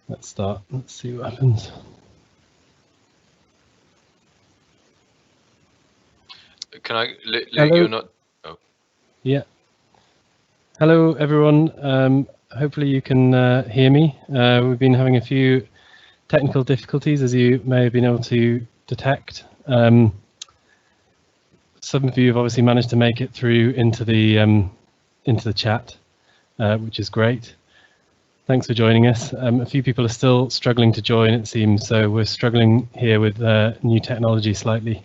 Let's start. Let's see what happens. Can I, Luke, Hello. you're not... Oh. Yeah. Hello, everyone. Hopefully you can hear me. We've been having a few technical difficulties, as you may have been able to detect. Some of you have obviously managed to make it through into the chat, which is great. Thanks for joining us. A few people are still struggling to join, it seems, so we're struggling here with new technology slightly.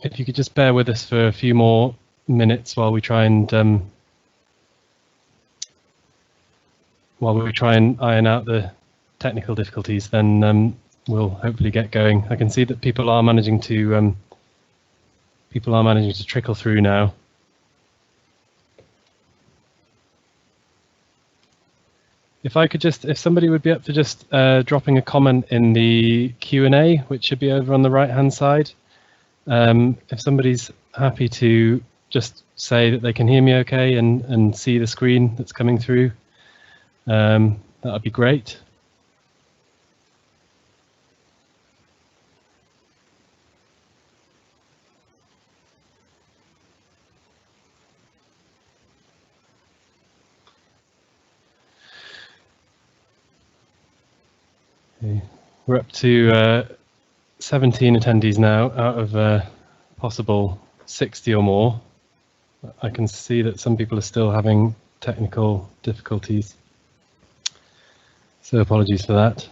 If you could just bear with us for a few more minutes while we try and iron out the technical difficulties, then we'll hopefully get going. I can see that people are managing to trickle through now. If I could just, if somebody would be up for just dropping a comment in the Q&A, which should be over on the right-hand side. If somebody's happy to just say that they can hear me okay and see the screen that's coming through, that would be great. Okay. We're up to 17 attendees now out of possible 60 or more. I can see that some people are still having technical difficulties, so apologies for that.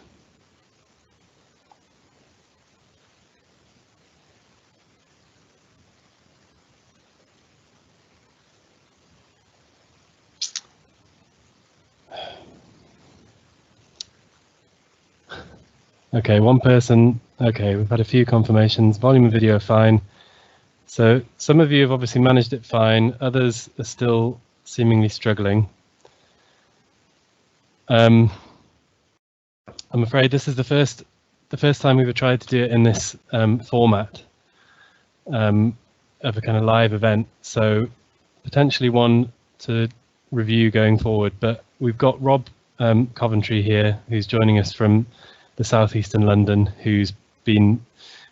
Okay, one person. Okay, we've had a few confirmations. Volume of video fine. So some of you have obviously managed it fine. Others are still seemingly struggling. I'm afraid this is the first time we've tried to do it in this format of a kind of live event. So potentially one to review going forward. But we've got Rob Coventry here, who's joining us from the southeastern London, who's been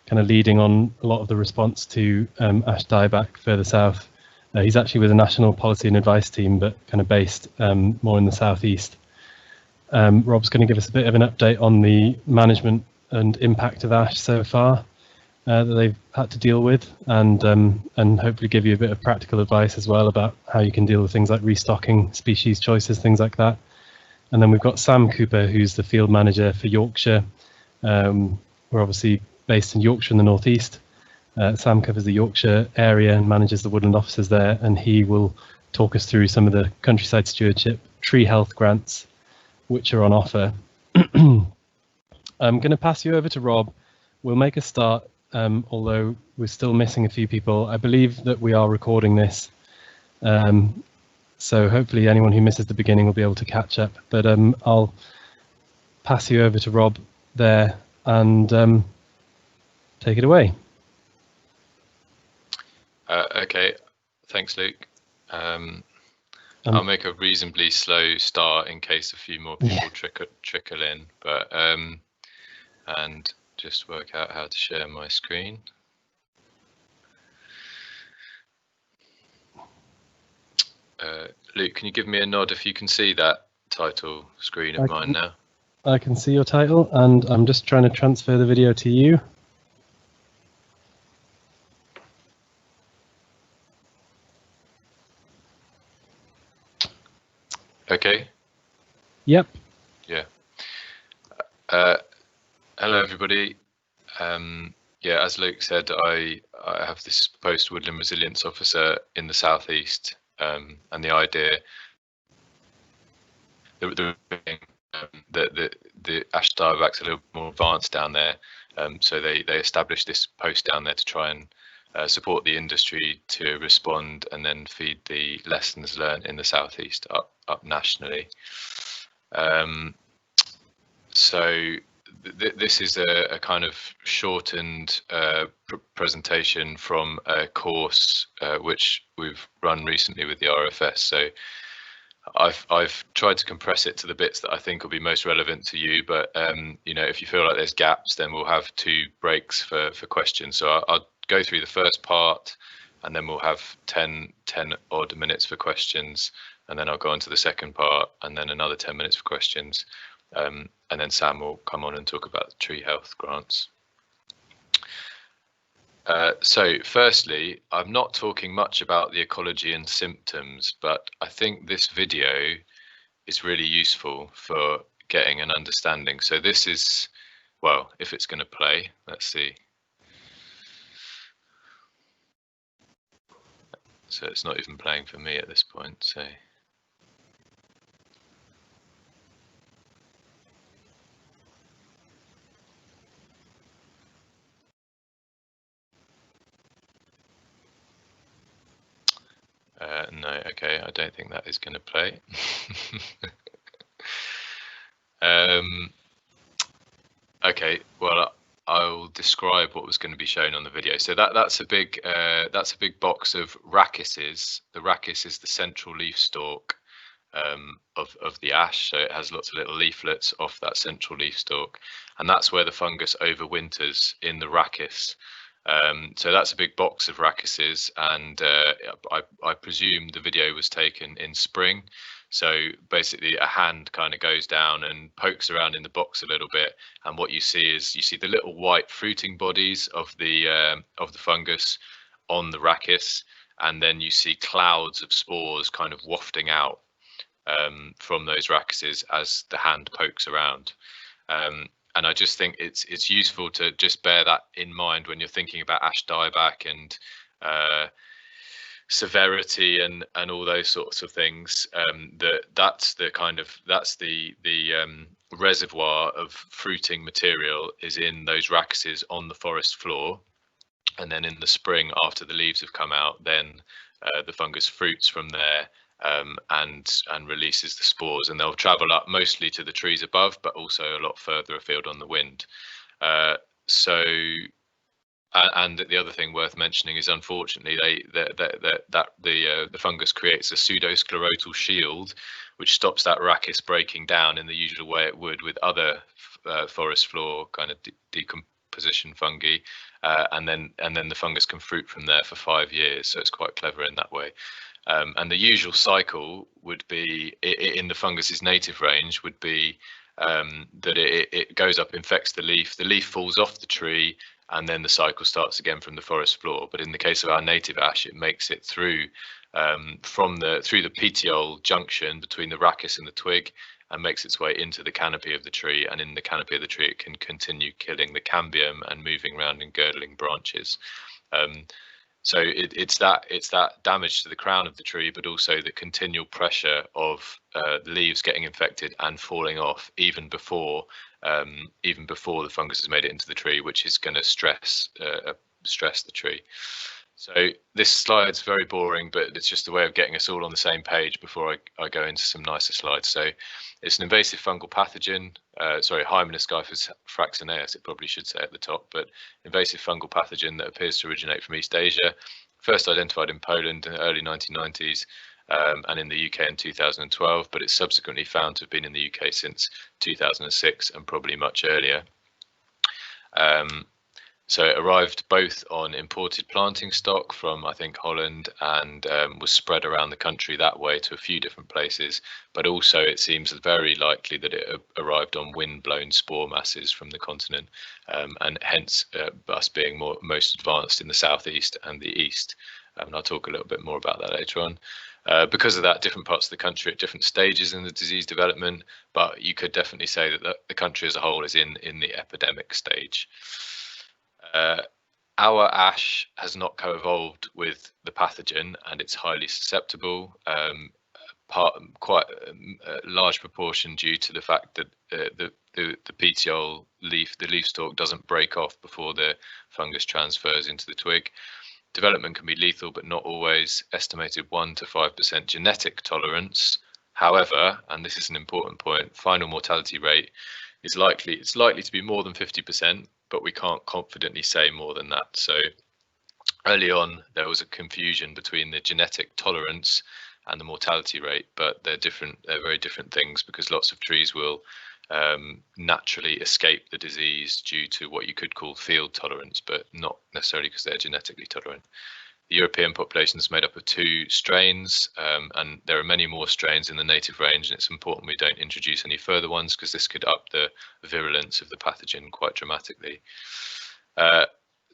kind of leading on a lot of the response to ash dieback further south. He's actually with the National Policy and Advice Team, but kind of based more in the southeast. Rob's going to give us a bit of an update on the management and impact of ash so far that they've had to deal with, and hopefully give you a bit of practical advice as well about how you can deal with things like restocking, species choices, things like that. And then we've got Sam Cooper, who's the field manager for Yorkshire. We're obviously based in Yorkshire in the northeast. Sam covers the Yorkshire area and manages the woodland officers there, and he will talk us through some of the Countryside Stewardship tree health grants which are on offer. I'm going to pass you over to Rob. We'll make a start, although we're still missing a few people. I believe that we are recording this. So hopefully anyone who misses the beginning will be able to catch up. But I'll pass you over to Rob there and take it away. Okay, thanks, Luke. I'll make a reasonably slow start in case a few more people trickle in, but and just work out how to share my screen. Luke, can you give me a nod if you can see that title screen of mine now? I can see your title, and I'm just trying to transfer the video to you. Okay. Yep. Yeah. Hello, everybody. Yeah, as Luke said, I have this post Woodland Resilience Officer in the southeast, and the idea the ash dieback's a little more advanced down there, so they established this post down there to try and support the industry to respond and then feed the lessons learned in the southeast up nationally. So this is a kind of shortened presentation from a course which we've run recently with the RFS. So I've tried to compress it to the bits that I think will be most relevant to you, but you know, if you feel like there's gaps, then we'll have 2 breaks for questions. So I'll go through the first part, and then we'll have 10 odd minutes for questions, and then I'll go on to the second part, and then another 10 minutes for questions, and then Sam will come on and talk about tree health grants. So firstly, I'm not talking much about the ecology and symptoms, but I think this video is really useful for getting an understanding. So this is, well, if it's going to play, let's see. So it's not even playing for me at this point, so. No, okay, I don't think that is going to play. Okay, well, I'll describe what was going to be shown on the video. So that's a big box of rachis. The rachis is the central leaf stalk of the ash, so it has lots of little leaflets off that central leaf stalk, and that's where the fungus overwinters, in the rachis. So that's a big box of rachis, and I presume the video was taken in spring. So basically a hand kind of goes down and pokes around in the box a little bit, and what you see is the little white fruiting bodies of the fungus on the rachis, and then you see clouds of spores kind of wafting out from those rachis as the hand pokes around. And I just think it's useful to just bear that in mind when you're thinking about ash dieback and severity and all those sorts of things. That's the reservoir of fruiting material is in those rachis on the forest floor, and then in the spring, after the leaves have come out, then the fungus fruits from there. And releases the spores, and they'll travel up mostly to the trees above, but also a lot further afield on the wind. And the other thing worth mentioning is, unfortunately, the fungus creates a pseudosclerotal shield, which stops that rachis breaking down in the usual way it would with other forest floor kind of decomposition fungi, and then the fungus can fruit from there for 5 years. So it's quite clever in that way. And the usual cycle would be, in the fungus's native range, would be that it goes up, infects the leaf falls off the tree, and then the cycle starts again from the forest floor. But in the case of our native ash, it makes it through through the petiole junction between the rachis and the twig, and makes its way into the canopy of the tree. And in the canopy of the tree, it can continue killing the cambium and moving around in girdling branches. So it's that damage to the crown of the tree, but also the continual pressure of the leaves getting infected and falling off even before the fungus has made it into the tree, which is going to stress the tree. So this slide's very boring, but it's just a way of getting us all on the same page before I go into some nicer slides. So it's an invasive fungal pathogen, Hymenoscyphus fraxinea, it probably should say at the top, but invasive fungal pathogen that appears to originate from East Asia, first identified in Poland in the early 1990s, and in the UK in 2012, but it's subsequently found to have been in the UK since 2006 and probably much earlier. So it arrived both on imported planting stock from, I think, Holland, and was spread around the country that way to a few different places. But also it seems very likely that it arrived on wind-blown spore masses from the continent, and hence us being most advanced in the southeast and the east. And I'll talk a little bit more about that later on. Because of that, different parts of the country at different stages in the disease development, but you could definitely say that the country as a whole is in the epidemic stage. Our ash has not co-evolved with the pathogen, and it's highly susceptible, quite a large proportion due to the fact that the petiole leaf, the leaf stalk, doesn't break off before the fungus transfers into the twig. Development can be lethal, but not always. Estimated 1 to 5% genetic tolerance. However, and this is an important point, final mortality rate is likely to be more than 50%. But we can't confidently say more than that. So early on, there was a confusion between the genetic tolerance and the mortality rate, but they're different. They're very different things, because lots of trees will naturally escape the disease due to what you could call field tolerance, but not necessarily because they're genetically tolerant. The European population is made up of 2 strains, and there are many more strains in the native range, and it's important we don't introduce any further ones, because this could up the virulence of the pathogen quite dramatically.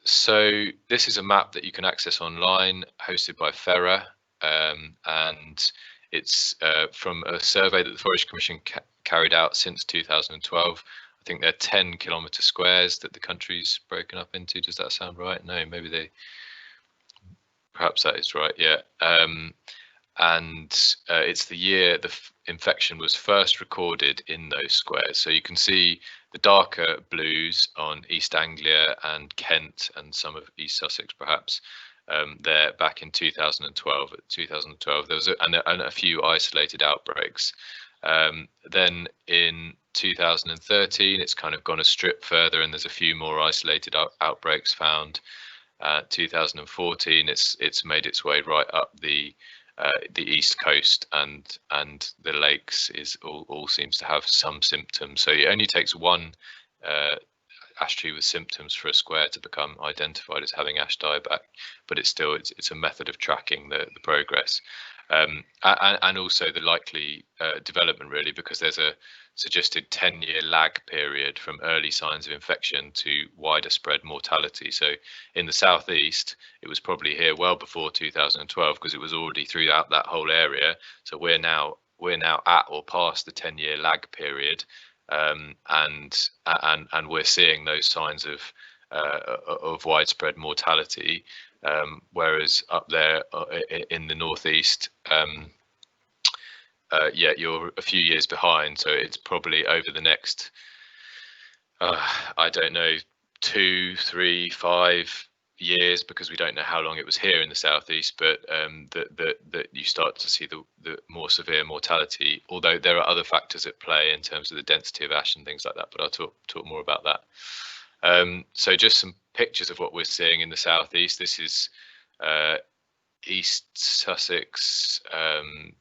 So this is a map that you can access online, hosted by FERA, and it's from a survey that the Forestry Commission carried out since 2012. I think there are 10 kilometre squares that the country's broken up into. Does that sound right? No, maybe they... Perhaps that is right, yeah. It's the year the infection was first recorded in those squares. So you can see the darker blues on East Anglia and Kent and some of East Sussex, perhaps, there back in 2012. At 2012, there was a few isolated outbreaks. Then in 2013, it's kind of gone a strip further, and there's a few more isolated outbreaks found. 2014, it's made its way right up the east coast, and the lakes all seems to have some symptoms. So it only takes one ash tree with symptoms for a square to become identified as having ash dieback, but it's a method of tracking the progress, and also the likely development, really, because there's a suggested 10-year lag period from early signs of infection to wider spread mortality. So in the southeast, it was probably here well before 2012, because it was already throughout that whole area. So we're now at or past the 10-year lag period, and we're seeing those signs of widespread mortality, whereas up there in the northeast, you're a few years behind. So it's probably over the next, I don't know, 2, 3, 5 years, because we don't know how long it was here in the southeast, but that you start to see the more severe mortality, although there are other factors at play in terms of the density of ash and things like that, but I'll talk more about that. So just some pictures of what we're seeing in the southeast. This is East Sussex,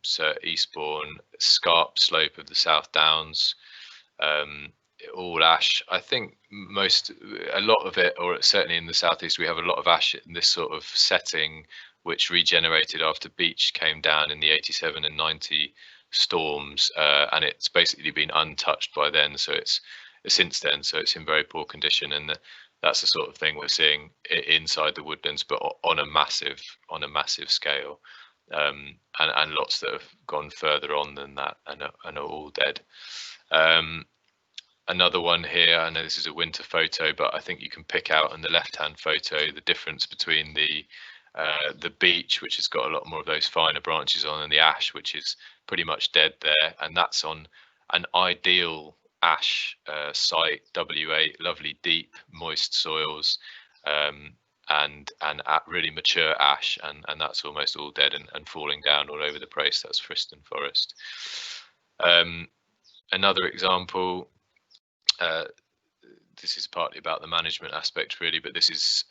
so Eastbourne, scarp slope of the South Downs, all ash. I think a lot of it, or certainly in the southeast, we have a lot of ash in this sort of setting, which regenerated after beach came down in the 87 and 90 storms, and it's basically been untouched by then. So it's since then, so it's in very poor condition, and that's the sort of thing we're seeing inside the woodlands, but on a massive scale, and lots that have gone further on than that and are all dead. Another one here, I know this is a winter photo, but I think you can pick out on the left-hand photo the difference between the beech, which has got a lot more of those finer branches on, and the ash, which is pretty much dead there, and that's on an ideal ash site, W8, lovely deep moist soils, and at really mature ash, and that's almost all dead and falling down all over the place. That's Friston Forest. Another example, this is partly about the management aspect, really, but this is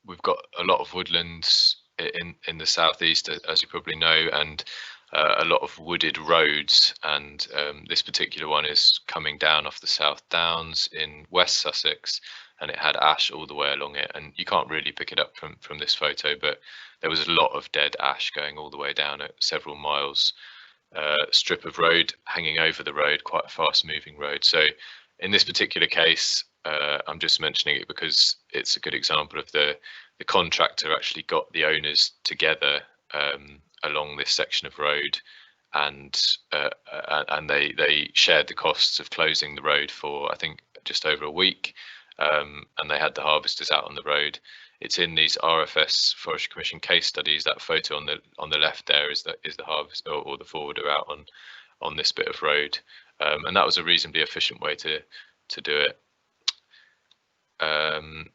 we've got a lot of woodlands in the southeast, as you probably know, and a lot of wooded roads, and this particular one is coming down off the South Downs in West Sussex, and it had ash all the way along it, and you can't really pick it up from this photo, but there was a lot of dead ash going all the way down a several miles strip of road hanging over the road, quite a fast moving road. So in this particular case, I'm just mentioning it because it's a good example of the contractor actually got the owners together along this section of road, and they shared the costs of closing the road for, I think, just over a week, and they had the harvesters out on the road. It's in these RFS Forestry Commission case studies. That photo on the left there is the harvest or the forwarder out on this bit of road, and that was a reasonably efficient way to do it.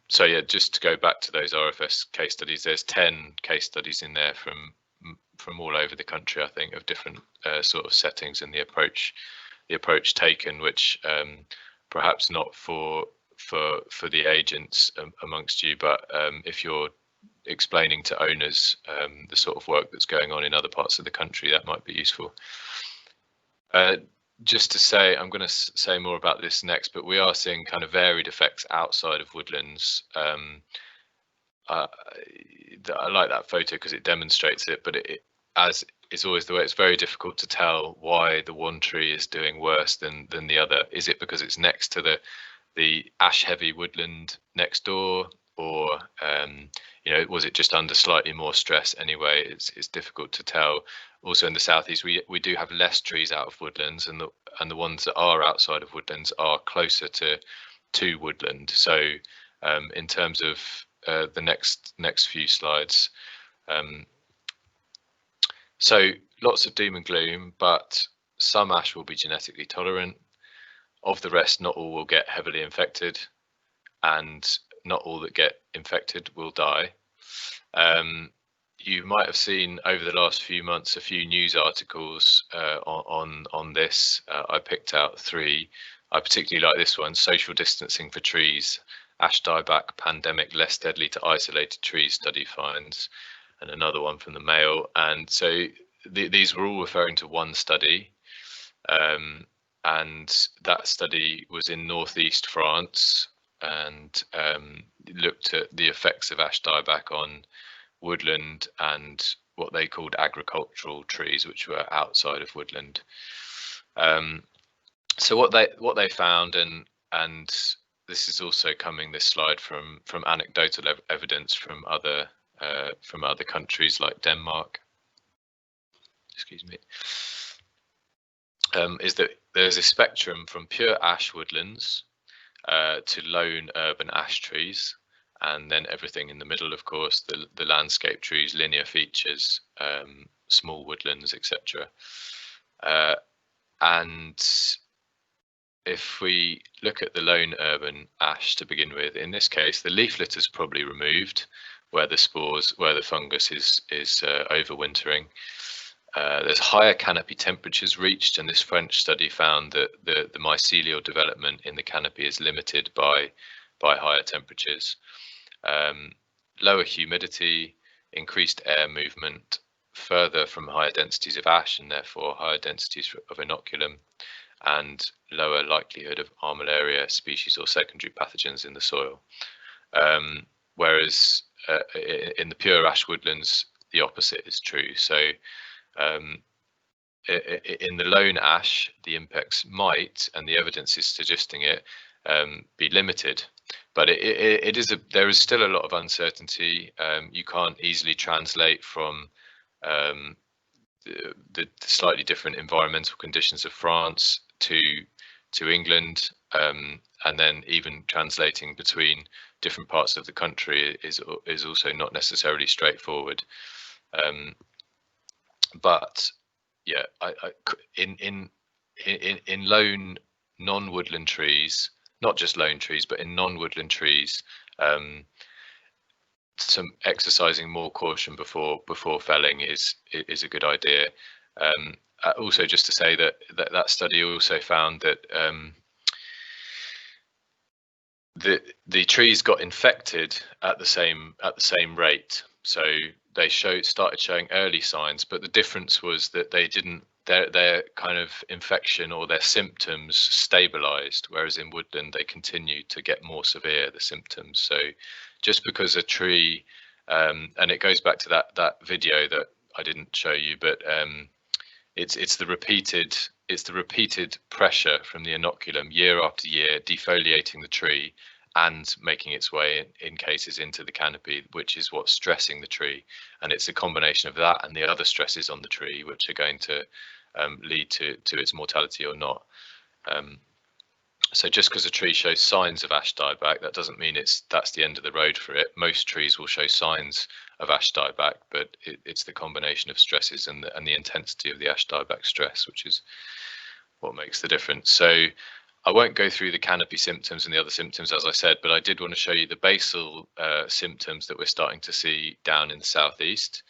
So yeah, just to go back to those RFS case studies, there's 10 case studies in there from all over the country, I think, of different sort of settings, and the approach taken, which perhaps not for the agents amongst you, but if you're explaining to owners the sort of work that's going on in other parts of the country, that might be useful. Just to say, I'm going to say more about this next, but we are seeing kind of varied effects outside of woodlands. I like that photo because it demonstrates it, but as is always the way, it's very difficult to tell why the one tree is doing worse than the other. Is it because it's next to the ash heavy woodland next door, or you know, was it just under slightly more stress anyway? It's difficult to tell. Also in the southeast, we do have less trees out of woodlands, and the ones that are outside of woodlands are closer to woodland. So in terms of the next few slides, so lots of doom and gloom, but some ash will be genetically tolerant. Of the rest, not all will get heavily infected, and not all that get infected will die. You might have seen over the last few months a few news articles on this. I picked out 3. I particularly like this one: social distancing for trees, ash dieback pandemic less deadly to isolated trees study finds, and another one from the Mail. And so these were all referring to one study, and that study was in northeast France, and looked at the effects of ash dieback on woodland and what they called agricultural trees, which were outside of woodland. So what they found, and this is also coming, this slide, from anecdotal evidence from other countries like Denmark. Excuse me. Is that there's a spectrum from pure ash woodlands to lone urban ash trees, and then everything in the middle, of course, the landscape trees, linear features, small woodlands, etc. And if we look at the lone urban ash to begin with, in this case, the leaf litter is probably removed where the fungus is overwintering. There's higher canopy temperatures reached, and this French study found that the mycelial development in the canopy is limited by higher temperatures. Lower humidity, increased air movement, further from higher densities of ash and therefore higher densities of inoculum, and lower likelihood of armillaria species or secondary pathogens in the soil. Whereas in the pure ash woodlands, the opposite is true. So in the lone ash, the impacts might, and the evidence is suggesting it, be limited, but there is still a lot of uncertainty. You can't easily translate from the slightly different environmental conditions of France to England, and then even translating between different parts of the country is also not necessarily straightforward. But yeah, in lone non-woodland trees, not just lone trees, but in non-woodland trees, some exercising more caution before felling is a good idea. Also, just to say that study also found that the trees got infected at the same rate. So they started showing early signs, but the difference was that they didn't. Their kind of infection or their symptoms stabilized, whereas in woodland they continued to get more severe, the symptoms. So just because a tree, and it goes back to that video that I didn't show you, but it's the repeated pressure from the inoculum year after year, defoliating the tree and making its way in cases into the canopy, which is what's stressing the tree. And it's a combination of that and the other stresses on the tree which are going to lead to its mortality or not. So just because a tree shows signs of ash dieback, that doesn't mean that's the end of the road for it. Most trees will show signs of ash dieback, but it's the combination of stresses and the intensity of the ash dieback stress, which is what makes the difference. So I won't go through the canopy symptoms and the other symptoms, as I said, but I did want to show you the basal symptoms that we're starting to see down in the southeast.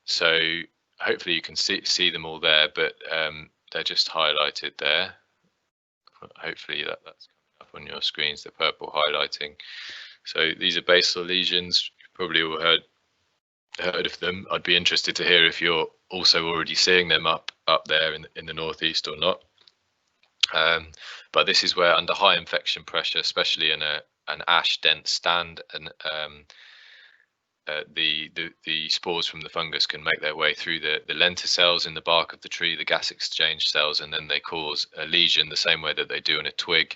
So hopefully you can see them all there, but they're just highlighted there. Hopefully that's coming up on your screens, the purple highlighting. So these are basal lesions, probably all heard of them. I'd be interested to hear if you're also already seeing them up there in the northeast or not. But this is where, under high infection pressure, especially in an ash dense stand, and the spores from the fungus can make their way through the lenticels in the bark of the tree, the gas exchange cells, and then they cause a lesion the same way that they do in a twig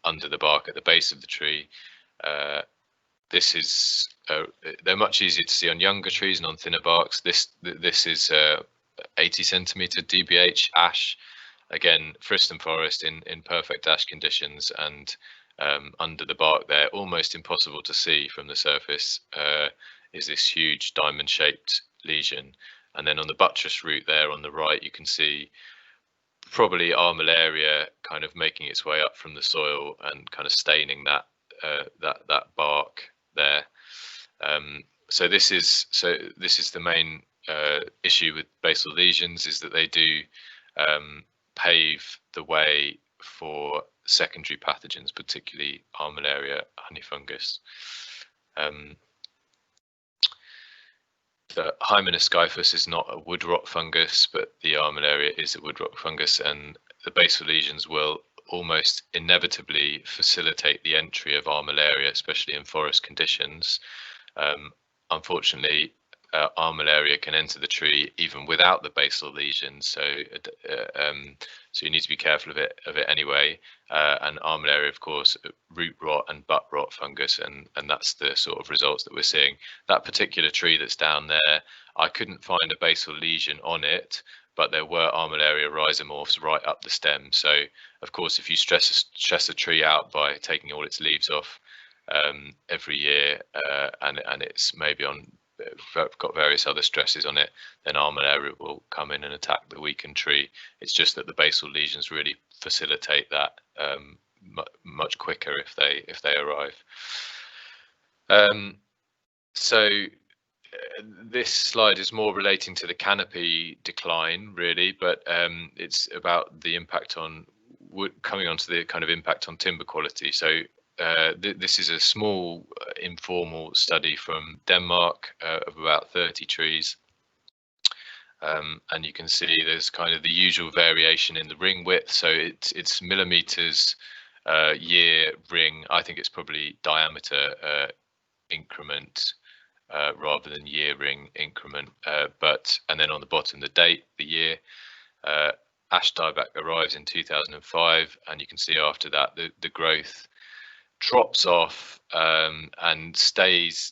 under the bark at the base of the tree. They're much easier to see on younger trees and on thinner barks. This is 80 centimeter DBH ash, again Friston forest in perfect ash conditions, and under the bark there, almost impossible to see from the surface, is this huge diamond shaped lesion. And then on the buttress root there on the right, you can see probably armillaria kind of making its way up from the soil and kind of staining that bark there. So this is the main issue with basal lesions, is that they do pave the way for secondary pathogens, particularly armillaria honey fungus. The Hymenoscyphus is not a wood rot fungus, but the armillaria is a wood rot fungus, and the basal lesions will almost inevitably facilitate the entry of armillaria, especially in forest conditions. Unfortunately, armillaria can enter the tree even without the basal lesion, so you need to be careful of it anyway. And armillaria, of course, root rot and butt rot fungus, and that's the sort of results that we're seeing. That particular tree that's down there, I couldn't find a basal lesion on it, but there were armillaria rhizomorphs right up the stem. So, of course, if you stress a tree out by taking all its leaves off every year, and it's maybe got various other stresses on it, then armillaria will come in and attack the weakened tree. It's just that the basal lesions really facilitate that much quicker if they arrive. So this slide is more relating to the canopy decline, really, but it's about the impact on wood, coming on to the kind of impact on timber quality. So this is a small informal study from Denmark of about 30 trees, and you can see there's kind of the usual variation in the ring width. So it's millimeters year ring. I think it's probably diameter increment rather than year ring increment. And then on the bottom, the date, the year. Ash dieback arrives in 2005, and you can see after that the growth drops off and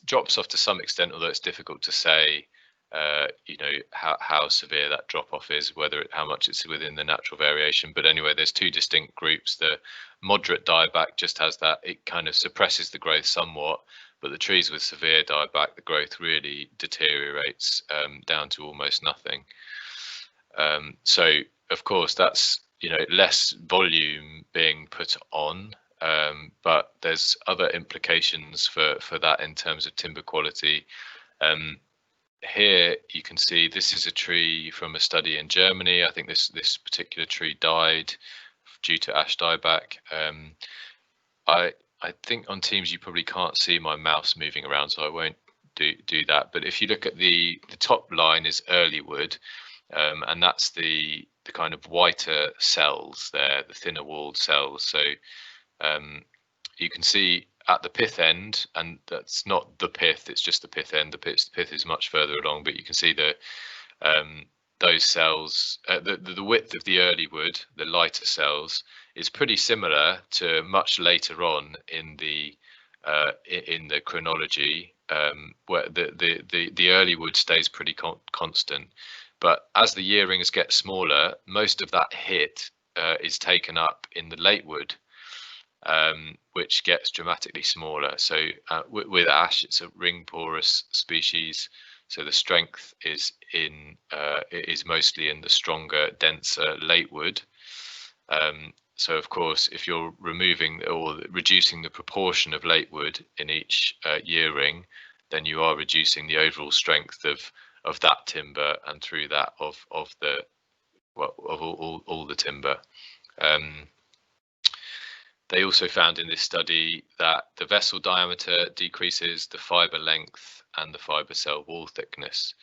drops off to some extent, although it's difficult to say how severe that drop off is, how much it's within the natural variation. But anyway, there's two distinct groups. The moderate dieback just has that, it kind of suppresses the growth somewhat, but the trees with severe dieback, the growth really deteriorates down to almost nothing. So of course that's less volume being put on, but there's other implications for that in terms of timber quality. Here you can see this is a tree from a study in Germany. I think this particular tree died due to ash dieback. I think on Teams you probably can't see my mouse moving around, so I won't do that. But if you look at the top line is early wood, and that's the kind of whiter cells there, the thinner walled cells. So you can see at the pith end, and that's not the pith, it's just the pith end. The pith is much further along, but you can see those cells, the width of the early wood, the lighter cells, is pretty similar to much later on in the chronology, where the early wood stays pretty constant. But as the year rings get smaller, most of that hit is taken up in the late wood, which gets dramatically smaller. So with ash, it's a ring porous species, so the strength is mostly in the stronger, denser late wood. So of course, if you're removing or reducing the proportion of late wood in each year ring, then you are reducing the overall strength of that timber, and through that of all the timber. They also found in this study that the vessel diameter decreases, the fibre length and the fibre cell wall thickness.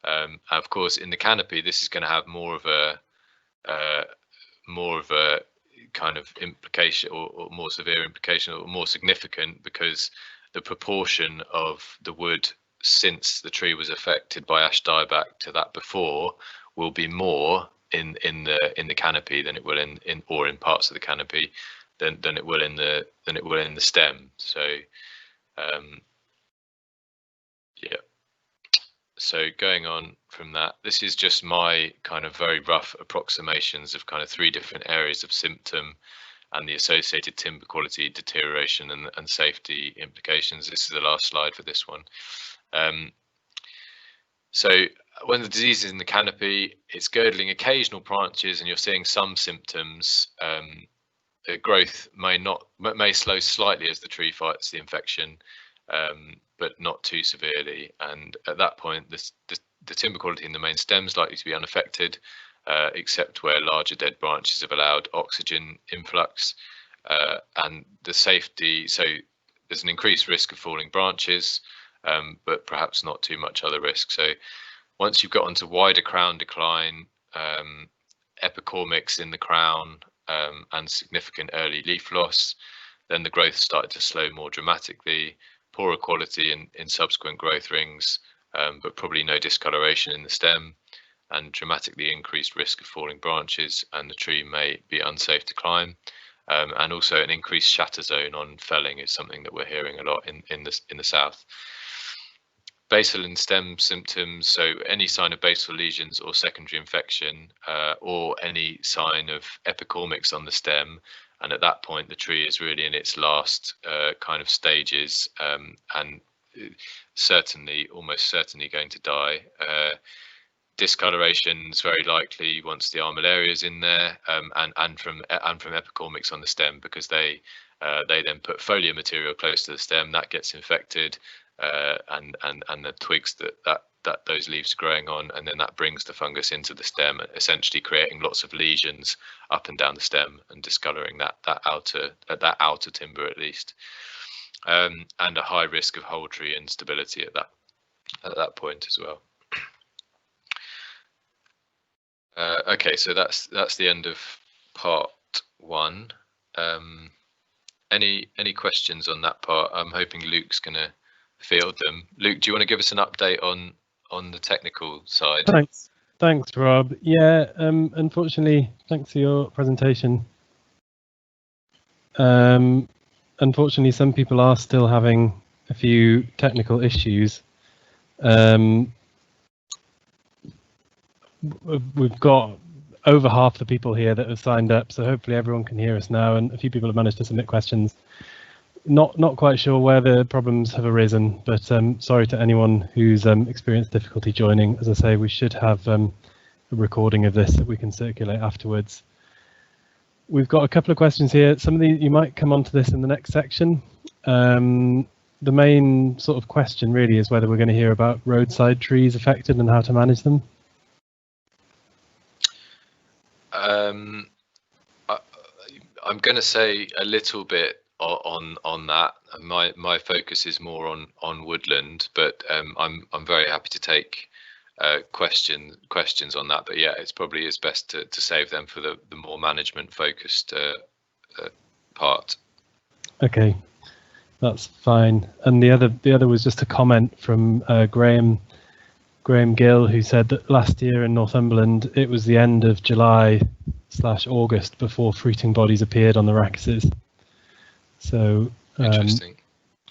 Of course, in the canopy, this is going to have more of a kind of implication, or more severe implication, or more significant, because the proportion of the wood since the tree was affected by ash dieback to that before will be more in the canopy than it will in parts of the canopy than it will in the stem. So yeah. So going on from that, this is just my kind of very rough approximations of kind of 3 different areas of symptom and the associated timber quality deterioration and safety implications. This is the last slide for this one. So when the disease is in the canopy, it's girdling occasional branches and you're seeing some symptoms. The growth may slow slightly as the tree fights the infection, but not too severely. And at that point, the timber quality in the main stem is likely to be unaffected, except where larger dead branches have allowed oxygen influx. And the safety, so there's an increased risk of falling branches, but perhaps not too much other risk. So once you've got onto wider crown decline, epicormics in the crown, and significant early leaf loss, then the growth started to slow more dramatically, poorer quality in subsequent growth rings, but probably no discoloration in the stem, and dramatically increased risk of falling branches, and the tree may be unsafe to climb. And also an increased shatter zone on felling is something that we're hearing a lot in the south. Basal and stem symptoms, so any sign of basal lesions or secondary infection, or any sign of epicormics on the stem, and at that point the tree is really in its last kind of stages, and almost certainly going to die. Discoloration is very likely once the armillaria is in there, and from epicormics on the stem, because they then put foliar material close to the stem that gets infected, and the twigs that those leaves are growing on, and then that brings the fungus into the stem, essentially creating lots of lesions up and down the stem and discoloring that outer timber at least, and a high risk of whole tree instability at that point as well. Okay, so that's the end of part 1. Any questions on that part? I'm hoping Luke's going to field them. Luke, do you want to give us an update on the technical side? Thanks, Rob. Yeah, unfortunately, thanks for your presentation. Unfortunately, some people are still having a few technical issues. We've got over half the people here that have signed up, so hopefully everyone can hear us now, and a few people have managed to submit questions. Not quite sure where the problems have arisen, but sorry to anyone who's experienced difficulty joining. As I say, we should have a recording of this that we can circulate afterwards. We've got a couple of questions here. Some of you might come onto this in the next section. The main sort of question really is whether we're going to hear about roadside trees affected and how to manage them. I'm going to say a little bit on that. My focus is more on woodland, but I'm very happy to take questions on that. But yeah, it's probably is best to save them for the more management focused part. Okay, that's fine. And the other was just a comment from Graham Gill, who said that last year in Northumberland it was the end of July/August before fruiting bodies appeared on the rackuses. So interesting.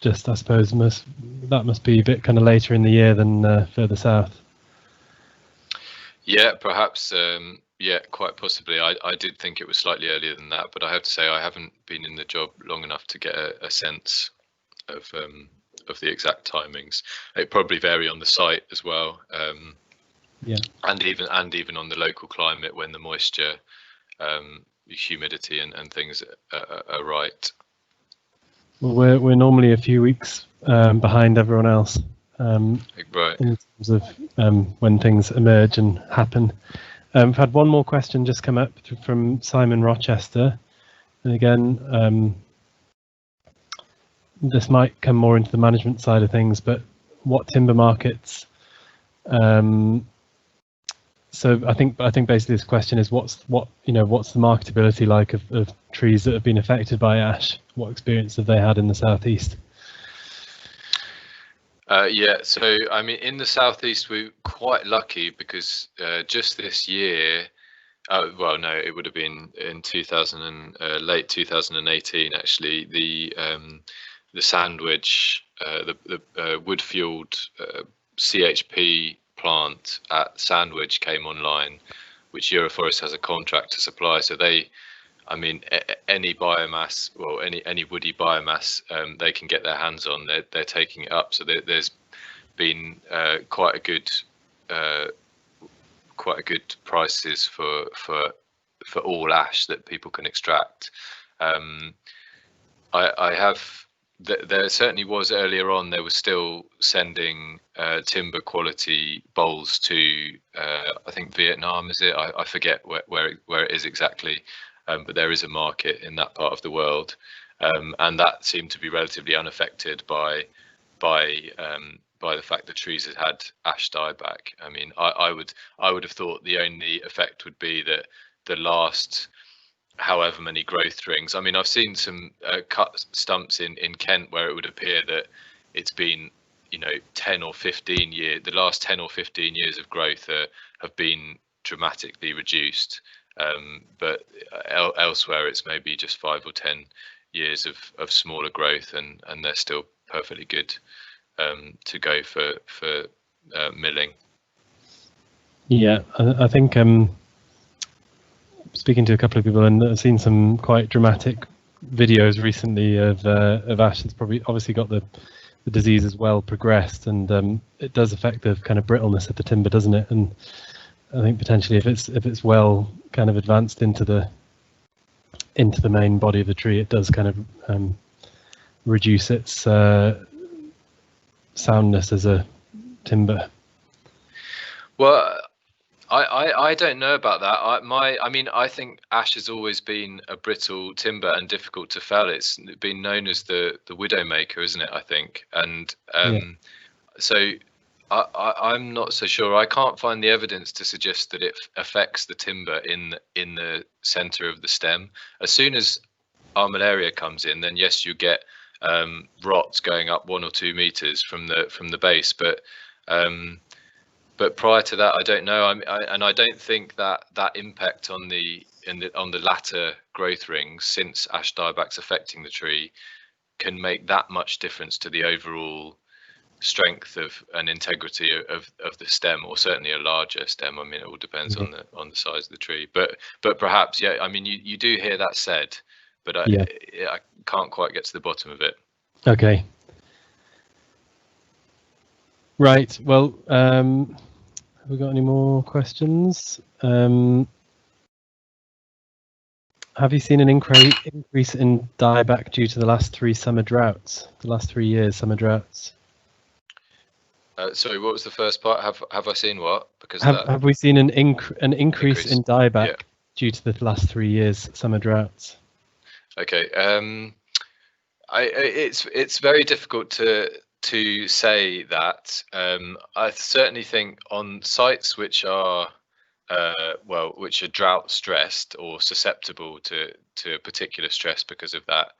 Just I suppose that must be a bit kind of later in the year than further south. Yeah, perhaps. Yeah, quite possibly. I did think it was slightly earlier than that, but I have to say I haven't been in the job long enough to get a sense of the exact timings. It probably vary on the site as well. Yeah, and even on the local climate, when the moisture, humidity and things are right. Well, we're normally a few weeks behind everyone else, right, in terms of when things emerge and happen. I've had one more question just come up from Simon Rochester, And again, this might come more into the management side of things, but what timber markets? So I think basically this question is what's the marketability like of trees that have been affected by ash? What experience have they had in the southeast? Yeah, so I mean, in the southeast, we're quite lucky because just this year, well, no, it would have been in late 2018 actually. The Sandwich, the Woodfield CHP plant at Sandwich came online, which Euroforest has a contract to supply. So they, I mean, any biomass, well, any woody biomass, they can get their hands on. They're taking it up. So there's been quite a good prices for all ash that people can extract. I have. There certainly was earlier on. There was still sending timber quality bowls to I think Vietnam, is it? I forget where it is exactly, but there is a market in that part of the world, and that seemed to be relatively unaffected by the fact that trees had ash dieback. I mean, I would have thought the only effect would be that the last however many growth rings. I mean, I've seen some cut stumps in Kent where it would appear that it's been 10 or 15 years. The last 10 or 15 years of growth have been dramatically reduced, but elsewhere it's maybe just 5 or 10 years of smaller growth, and they're still perfectly good to go for milling. Yeah, I think speaking to a couple of people, and I've seen some quite dramatic videos recently of ash that's probably obviously got the disease as well progressed, and it does affect the kind of brittleness of the timber, doesn't it? And I think potentially if it's well kind of advanced into the main body of the tree, it does kind of reduce its soundness as a timber. Well, I don't know about that. I mean, I think ash has always been a brittle timber and difficult to fell. It's been known as the widowmaker, isn't it? I think, and so I'm not so sure. I can't find the evidence to suggest that it affects the timber in the center of the stem. As soon as armillaria comes in, then yes, you get rot going up 1 or 2 meters from the base, but prior to that, I don't know. And I don't think that impact on the latter growth rings, since ash dieback's affecting the tree, can make that much difference to the overall strength of and integrity of the stem, or certainly a larger stem. I mean, it all depends on the size of the tree. But perhaps, yeah. I mean, you do hear that said, but I can't quite get to the bottom of it. Okay. Right. Well. Have we got any more questions? Have you seen an increase in dieback due to the last 3 summer droughts? The last 3 years summer droughts. Sorry, what was the first part? Have I seen what? Because have we seen an increase in dieback due to the last 3 years summer droughts? Okay. It's very difficult to say that. I certainly think on sites which are drought stressed or susceptible to a particular stress because of that,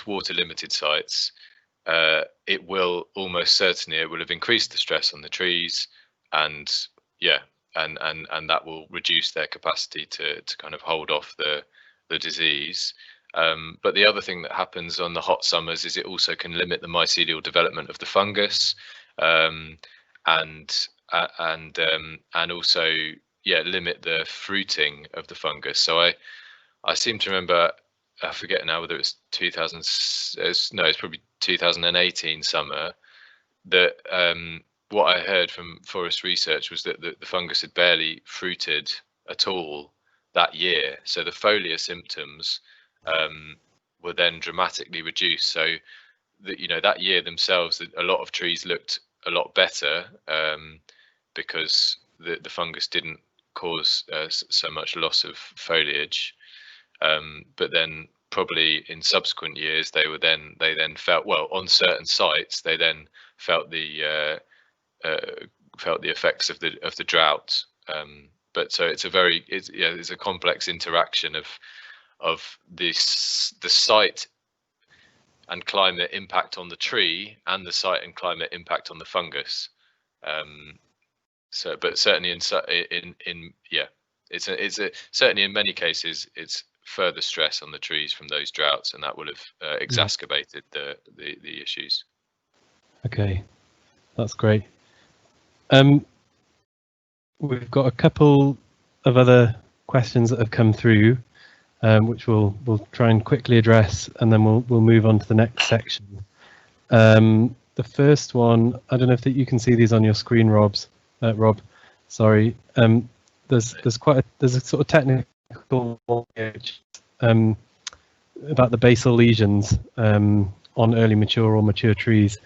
water limited sites, it will almost certainly have increased the stress on the trees, and that will reduce their capacity to kind of hold off the disease. But the other thing that happens on the hot summers is it also can limit the mycelial development of the fungus, and also limit the fruiting of the fungus. So I seem to remember, I forget now whether it's 2000. No, it's probably 2018 summer. That what I heard from forest research was that the fungus had barely fruited at all that year. So the foliar symptoms were then dramatically reduced. So that year themselves, a lot of trees looked a lot better because the fungus didn't cause so much loss of foliage. But then probably in subsequent years they then felt, well, on certain sites they then felt the effects of the drought. But so it's a complex interaction of the site and climate impact on the tree, and the site and climate impact on the fungus. But certainly certainly in many cases it's further stress on the trees from those droughts, and that will have exacerbated the issues. Okay, that's great. We've got a couple of other questions that have come through, which we'll try and quickly address, and then we'll move on to the next section. The first one, I don't know if you can see these on your screen, Rob. Sorry. There's a sort of technical about the basal lesions on early mature or mature trees.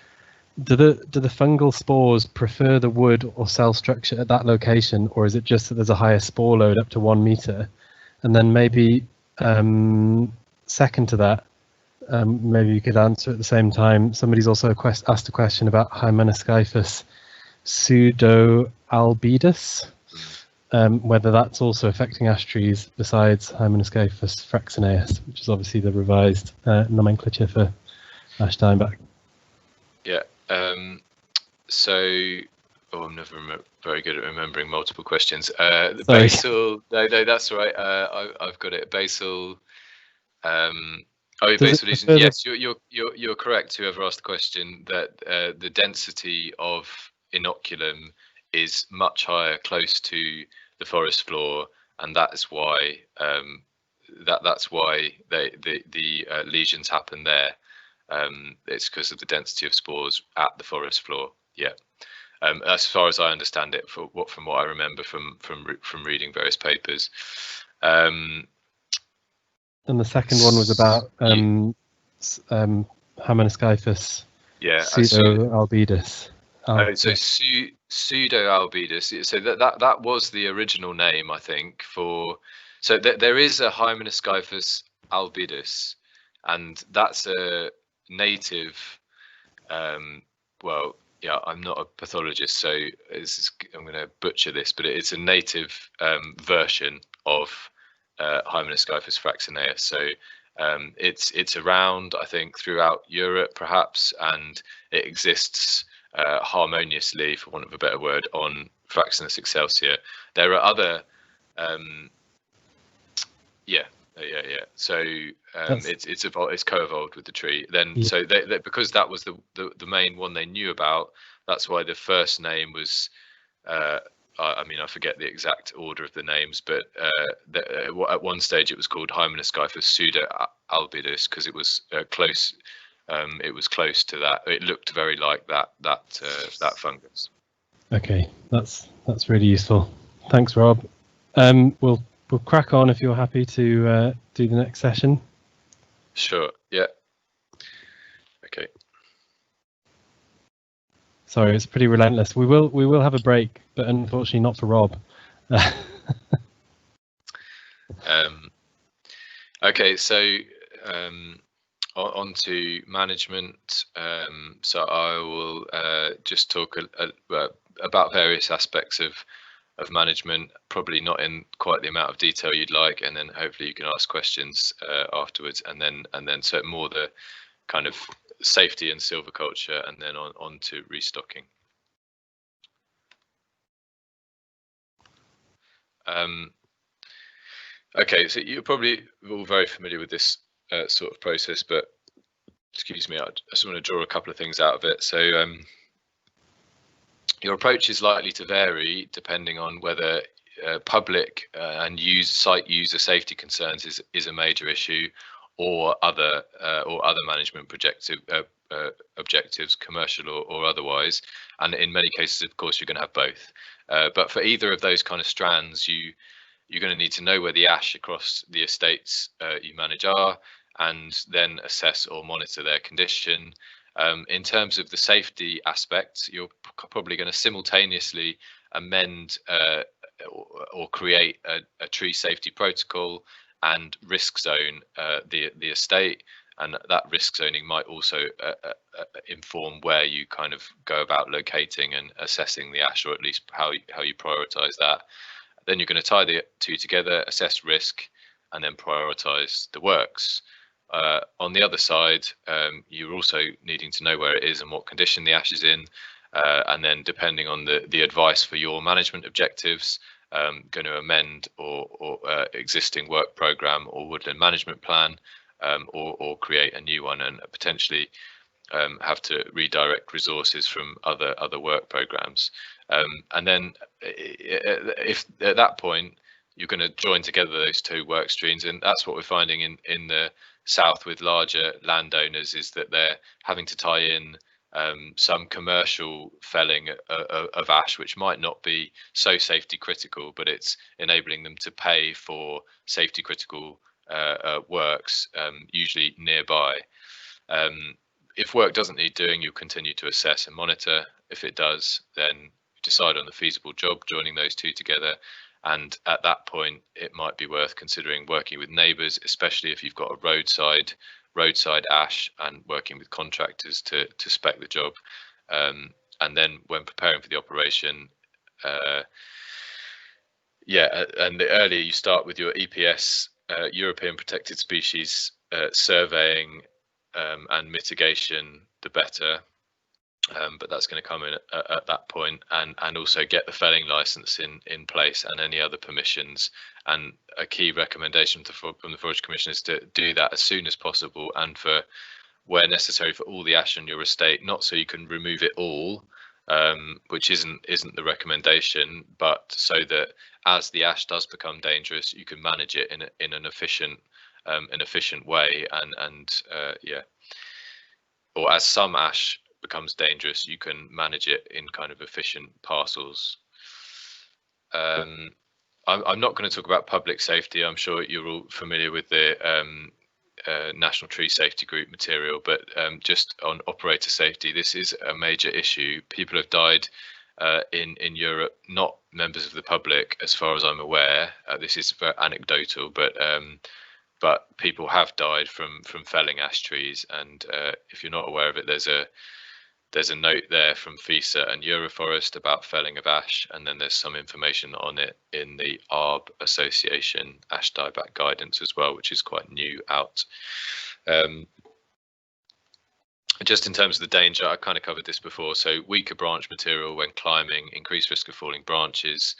Do the fungal spores prefer the wood or cell structure at that location, or is it just that there's a higher spore load up to 1 meter? And then maybe second to that, maybe you could answer at the same time. Somebody's also asked a question about Hymenoscyphus pseudoalbedus, whether that's also affecting ash trees besides Hymenoscyphus fraxinea, which is obviously the revised nomenclature for ash dieback. Yeah. I'm never very good at remembering multiple questions. The Sorry. basal, no, that's all right. I've got it. Basal. Basal lesions. Yes, you're correct. Whoever asked the question, that the density of inoculum is much higher close to the forest floor, and that's why that's why the lesions happen there. It's because of the density of spores at the forest floor. Yeah. As far as I understand it, from what I remember from reading various papers. And the second one was about Hymenoscyphus pseudoalbedus. So pseudoalbedus. So that was the original name, I think, for. So there is a Hymenoscyphus albedus, and that's a native. Well, yeah, I'm not a pathologist, so I'm going to butcher this, but it's a native version of Hymenoscyphus fraxinea. So it's around, I think, throughout Europe, perhaps, and it exists harmoniously, for want of a better word, on Fraxinus excelsior. There are other, So it's co-evolved with the tree. Then so because that was the main one they knew about. That's why the first name was. I mean, I forget the exact order of the names, but at one stage it was called Hymenoscyphus pseudoalbedus because it was close. It was close to that. It looked very like that fungus. Okay, that's really useful. Thanks, Rob. We'll crack on if you're happy to do the next session. Sure. Yeah. Okay. Sorry, it's pretty relentless. We will have a break, but unfortunately not for Rob. Okay, so on to management. So I will just talk about various aspects of management, probably not in quite the amount of detail you'd like, and then hopefully you can ask questions afterwards, and then so more the kind of safety and silviculture, and then on to restocking. Okay, so you're probably all very familiar with this sort of process, but excuse me, I just want to draw a couple of things out of it. So your approach is likely to vary depending on whether public and site user safety concerns is a major issue, or other management objectives, commercial or otherwise. And in many cases, of course, you're going to have both. But for either of those kind of strands, you're going to need to know where the ash across the estates you manage are, and then assess or monitor their condition. In terms of the safety aspects, you're probably going to simultaneously amend or create a tree safety protocol and risk zone the estate, and that risk zoning might also inform where you kind of go about locating and assessing the ash, or at least how you prioritize that. Then you're going to tie the two together, assess risk, and then prioritize the works. On the other side, you're also needing to know where it is and what condition the ash is in, and then depending on the advice for your management objectives, going to amend or existing work program or woodland management plan, or create a new one, and potentially have to redirect resources from other work programs. And then if at that point you're going to join together those two work streams, and that's what we're finding in the south with larger landowners, is that they're having to tie in some commercial felling of ash, which might not be so safety critical, but it's enabling them to pay for safety critical works, usually nearby. If work doesn't need doing, you'll continue to assess and monitor. If it does, then decide on the feasible job, joining those two together. And at that point, it might be worth considering working with neighbours, especially if you've got a roadside ash, and working with contractors to spec the job. And then when preparing for the operation, and the earlier you start with your EPS, European Protected Species surveying and mitigation, the better. But that's going to come in at that point, and also get the felling license in place and any other permissions. And a key recommendation from the Forestry Commission is to do that as soon as possible, and for where necessary for all the ash on your estate, not so you can remove it all, which isn't the recommendation, but so that as the ash does become dangerous, you can manage it in an efficient way, and or as some ash becomes dangerous, you can manage it in kind of efficient parcels. I'm not going to talk about public safety. I'm sure you're all familiar with the National Tree Safety Group material, but just on operator safety, this is a major issue. People have died in Europe, not members of the public, as far as I'm aware. This is very anecdotal, but people have died from felling ash trees, and if you're not aware of it, there's a note there from FISA and Euroforest about felling of ash, and then there's some information on it in the ARB Association Ash Dieback guidance as well, which is quite new out. Just in terms of the danger, I kind of covered this before. So weaker branch material when climbing, increased risk of falling branches,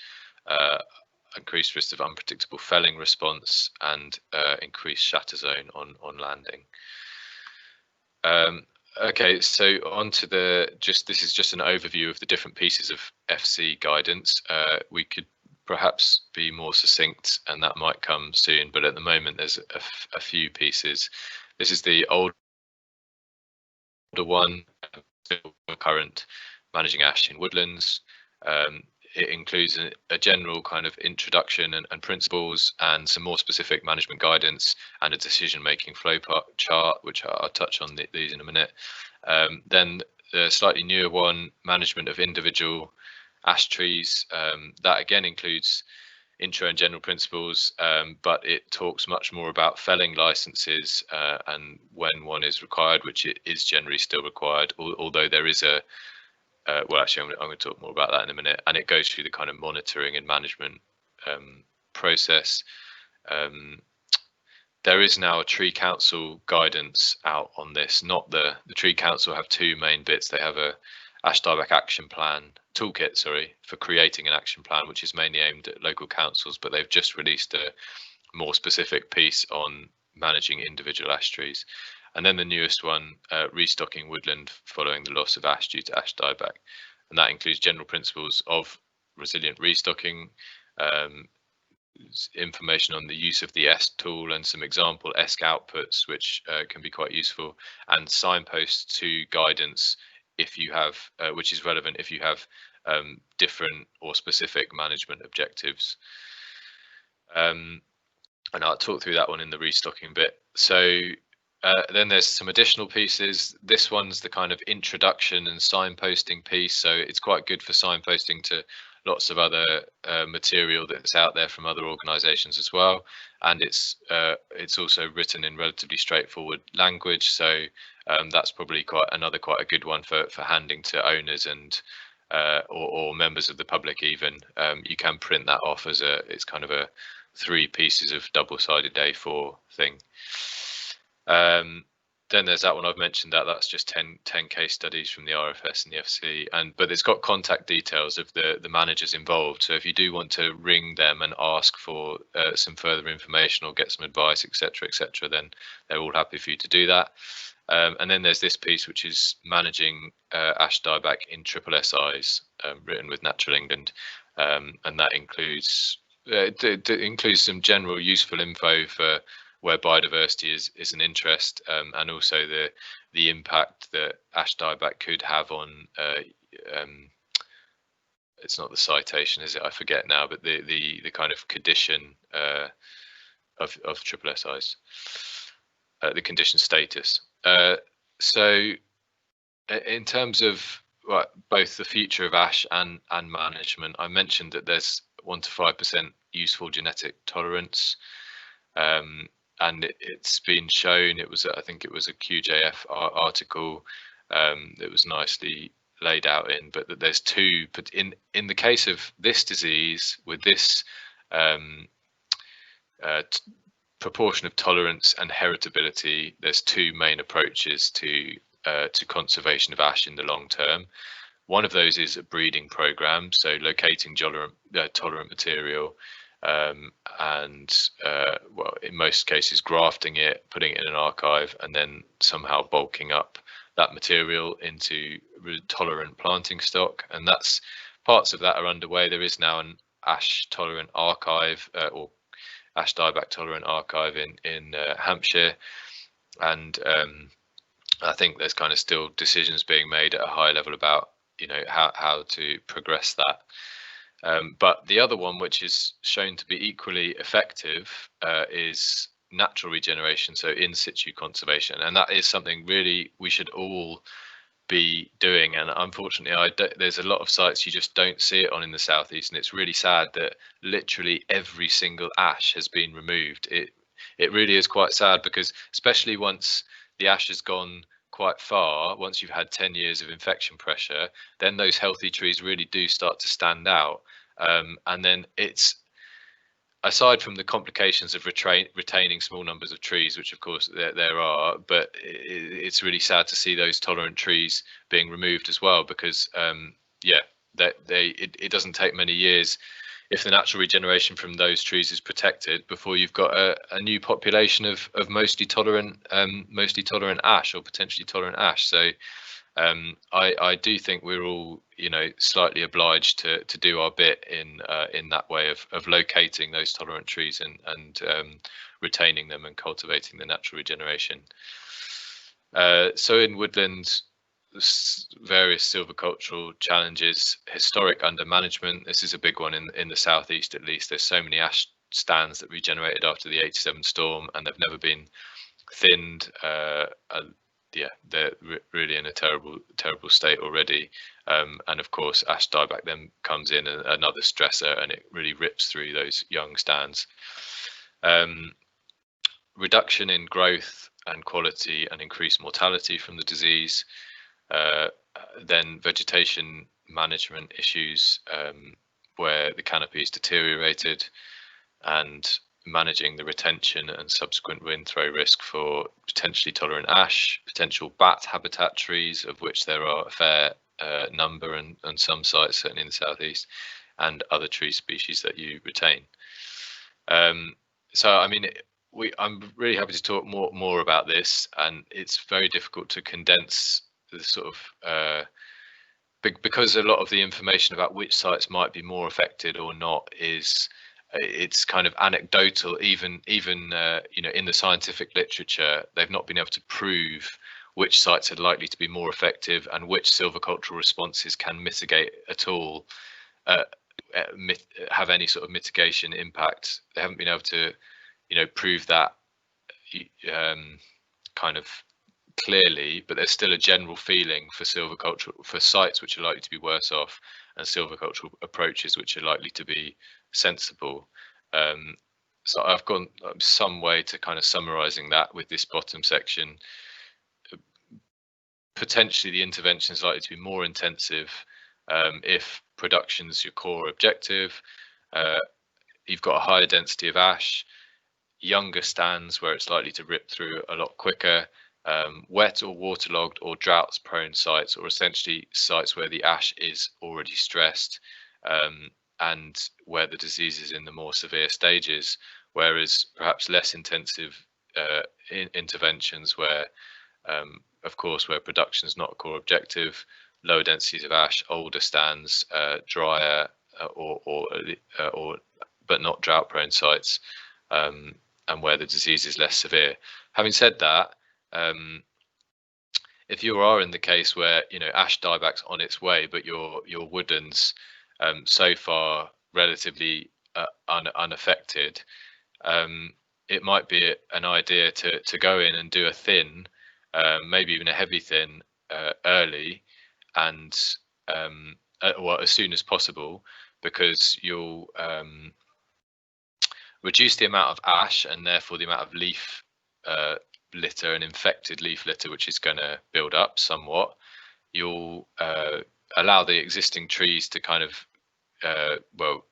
increased risk of unpredictable felling response, and increased shatter zone on landing. Okay, so on to this is just an overview of the different pieces of FC guidance. We could perhaps be more succinct, and that might come soon, but at the moment there's a few pieces. This is the older one, current managing ash in woodlands. It includes a general kind of introduction and principles, and some more specific management guidance, and a decision-making flow chart, which I'll touch on these in a minute. Then the slightly newer one, management of individual ash trees. That again includes intro and general principles, but it talks much more about felling licenses and when one is required, which it is generally still required, although there is a well, actually, I'm going to talk more about that in a minute. And it goes through the kind of monitoring and management process. There is now a Tree Council guidance out on this. Not the Tree Council have two main bits. They have a ash dieback action plan toolkit, for creating an action plan, which is mainly aimed at local councils. But they've just released a more specific piece on managing individual ash trees. And then the newest one, restocking woodland following the loss of ash due to ash dieback. And that includes general principles of resilient restocking, information on the use of the ESC tool, and some example ESC outputs, which can be quite useful, and signposts to guidance if you have, which is relevant if you have different or specific management objectives. And I'll talk through that one in the restocking bit. So then there's some additional pieces. This one's the kind of introduction and signposting piece, so it's quite good for signposting to lots of other material that's out there from other organisations as well, and it's also written in relatively straightforward language. So that's probably quite a good one for handing to owners and or members of the public even. You can print that off as it's kind of a 3 pieces of double-sided A4 thing. Then there's that one I've mentioned, that's just 10 case studies from the RFS and the FC, but it's got contact details of the managers involved. So if you do want to ring them and ask for some further information or get some advice, etc., then they're all happy for you to do that. And then there's this piece, which is managing ash dieback in triple SIs, written with Natural England, and that includes some general useful info for where biodiversity is an interest, and also the impact that ash dieback could have on it's not the citation, is it? I forget now, but the kind of condition of triple SIs, the condition status. So in terms of both the future of ash and management, I mentioned that there's 1 to 5% useful genetic tolerance. And it's been shown, I think it was a QJF article that was nicely laid out but that there's 2, but in the case of this disease with this proportion of tolerance and heritability, there's 2 main approaches to conservation of ash in the long term. One of those is a breeding program, so locating tolerant material, and well, in most cases grafting it, putting it in an archive, and then somehow bulking up that material into tolerant planting stock. And that's parts of that are underway. There is now an ash tolerant archive, or ash dieback tolerant archive in Hampshire, and I think there's kind of still decisions being made at a high level about how to progress that. But the other one, which is shown to be equally effective, is natural regeneration, so in situ conservation, and that is something really we should all be doing. And unfortunately, there's a lot of sites you just don't see it on in the southeast, and it's really sad that literally every single ash has been removed. It really is quite sad, because especially once the ash has gone quite far, once you've had 10 years of infection pressure, then those healthy trees really do start to stand out. And then it's, aside from the complications of retaining small numbers of trees, which of course there are, but it's really sad to see those tolerant trees being removed as well, because it doesn't take many years, if the natural regeneration from those trees is protected, before you've got a new population of mostly tolerant ash, or potentially tolerant ash. So I do think we're all slightly obliged to do our bit in that way of locating those tolerant trees and retaining them and cultivating the natural regeneration. So in woodland, various silvicultural challenges, historic undermanagement. This is a big one in the southeast, at least. There's so many ash stands that regenerated after the 87 storm, and they've never been thinned. They're really in a terrible state already. And of course, ash dieback then comes in, another stressor, and it really rips through those young stands. Reduction in growth and quality and increased mortality from the disease. Then vegetation management issues, where the canopy is deteriorated, and managing the retention and subsequent wind throw risk for potentially tolerant ash, potential bat habitat trees, of which there are a fair number and some sites, certainly in the southeast, and other tree species that you retain. So I mean, I'm really happy to talk more about this, and it's very difficult to condense the sort of because a lot of the information about which sites might be more affected or not it's kind of anecdotal. Even in the scientific literature, they've not been able to prove which sites are likely to be more effective and which silvicultural responses can mitigate at all, have any sort of mitigation impact. They haven't been able to prove that kind of clearly, but there's still a general feeling for silviculture, for sites which are likely to be worse off, silvicultural approaches which are likely to be sensible. So I've gone some way to kind of summarising that with this bottom section. Potentially the intervention is likely to be more intensive if production is your core objective. You've got a higher density of ash, younger stands where it's likely to rip through a lot quicker, wet or waterlogged or droughts prone sites, or essentially sites where the ash is already stressed and where the disease is in the more severe stages, whereas perhaps less intensive interventions where of course where production is not a core objective, lower densities of ash, older stands, drier or but not drought prone sites, and where the disease is less severe. Having said that, if you are in the case where ash dieback's on its way, but your woodlands so far relatively unaffected, it might be an idea to go in and do a thin, maybe even a heavy thin early, and well, as soon as possible, because you'll reduce the amount of ash and therefore the amount of leaf litter and infected leaf litter which is going to build up somewhat. You'll allow the existing trees to kind of well,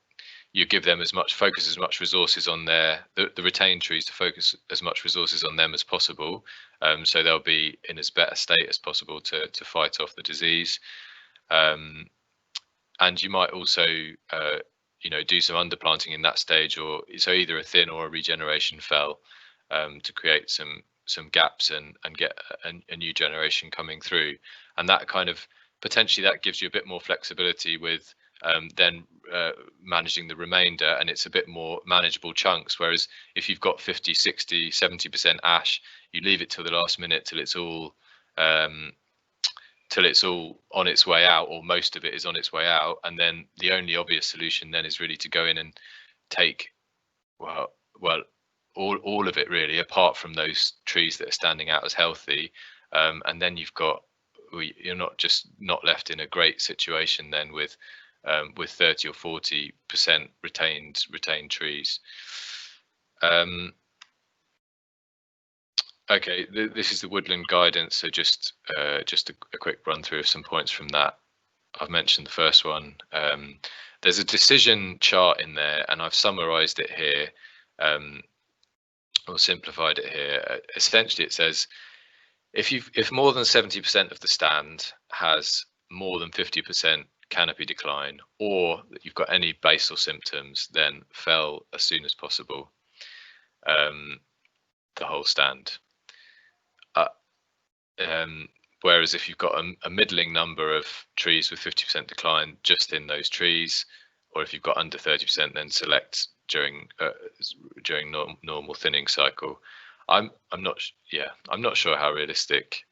you give them as much resources on the retained trees to focus as much resources on them as possible, so they'll be in as better state as possible to fight off the disease. And you might also do some underplanting in that stage, or so either a thin or a regeneration fell, to create some gaps and get a new generation coming through. And that kind of potentially that gives you a bit more flexibility with then managing the remainder, and it's a bit more manageable chunks. Whereas if you've got 50, 60, 70% ash, you leave it till the last minute till it's all on its way out, or most of it is on its way out, and then the only obvious solution then is really to go in and take well all of it really, apart from those trees that are standing out as healthy, and then you're not left in a great situation then with 30 or 40% retained trees. Okay, this is the woodland guidance. So just a quick run through of some points from that. I've mentioned the first one. There's a decision chart in there, and I've summarised it here, or simplified it here. Essentially, it says if more than 70% of the stand has more than 50% canopy decline, or that you've got any basal symptoms, then fell as soon as possible the whole stand. Whereas if you've got a middling number of trees with 50% decline just in those trees, or if you've got under 30%, then select during normal thinning cycle. I'm not sure how realistic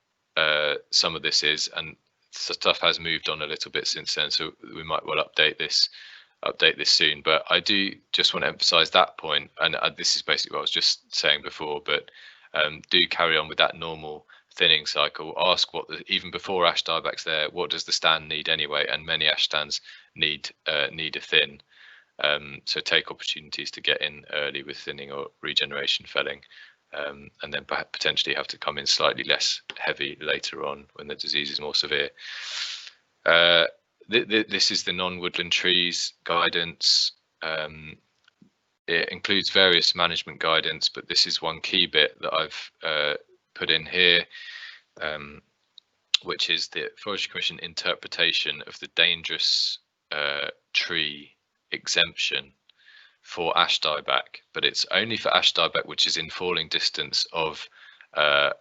some of this is, and stuff has moved on a little bit since then, so we might well update this soon. But I do just want to emphasize that point, and this is basically what I was just saying before, but do carry on with that normal thinning cycle. Ask even before ash dieback's there, what does the stand need anyway? And many ash stands need a thin, so take opportunities to get in early with thinning or regeneration felling, and then potentially have to come in slightly less heavy later on when the disease is more severe. This is the non-woodland trees guidance. It includes various management guidance, but this is one key bit that I've put in here, which is the Forestry Commission interpretation of the dangerous tree exemption for ash dieback, but it's only for ash dieback which is in falling distance of a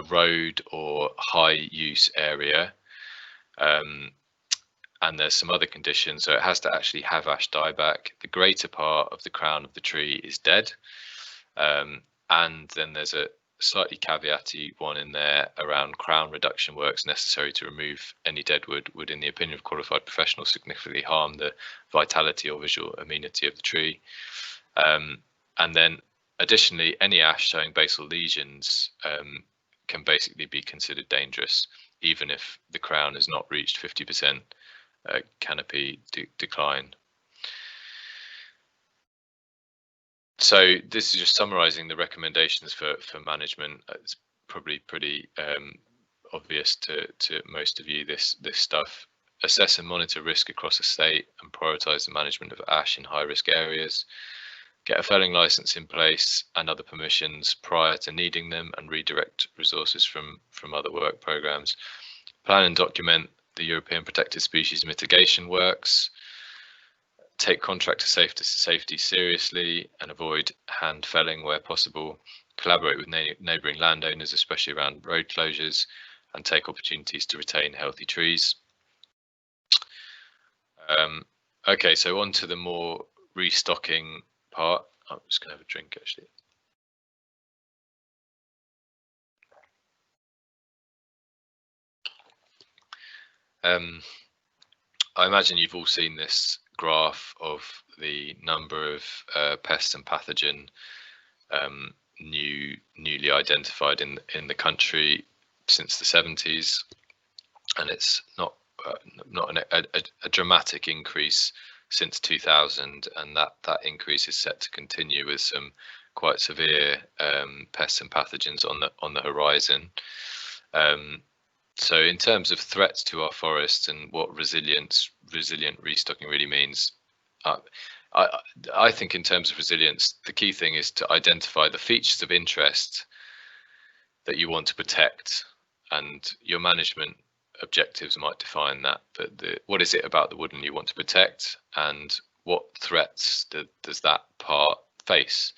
road or high use area, and there's some other conditions, so it has to actually have ash dieback. The greater part of the crown of the tree is dead, and then there's a slightly caveaty one in there around crown reduction works necessary to remove any dead wood would, in the opinion of qualified professionals, significantly harm the vitality or visual amenity of the tree. And then additionally, any ash showing basal lesions can basically be considered dangerous, even if the crown has not reached 50% canopy decline. So this is just summarising the recommendations for management. It's probably pretty obvious to most of you, this stuff. Assess and monitor risk across the state and prioritise the management of ash in high risk areas. Get a felling licence in place and other permissions prior to needing them, and redirect resources from other work programmes. Plan and document the European Protected Species mitigation works. Take contractor safety seriously and avoid hand felling where possible. Collaborate with neighbouring landowners, especially around road closures, and take opportunities to retain healthy trees. Okay, so on to the more restocking part. I'm just going to have a drink actually. I imagine you've all seen this graph of the number of pests and pathogen newly identified in the country since the 70s, and it's not a dramatic increase since 2000, and that increase is set to continue with some quite severe pests and pathogens on the horizon. So in terms of threats to our forests and what resilient restocking really means, I think in terms of resilience, the key thing is to identify the features of interest that you want to protect, and your management objectives might define that. But what is it about the woodland you want to protect, and what threats does that part face?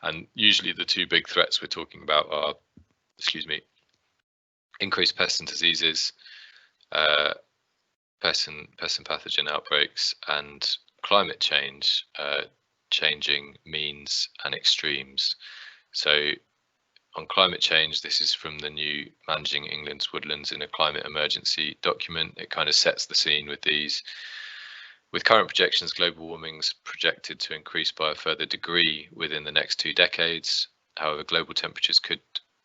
And usually the two big threats we're talking about are, increased pests and diseases, pests and pathogen outbreaks, and climate change, changing means and extremes. So on climate change, this is from the new Managing England's Woodlands in a Climate Emergency document. It kind of sets the scene with these. With current projections, global warming's projected to increase by a further degree within the next 2 decades. However, global temperatures could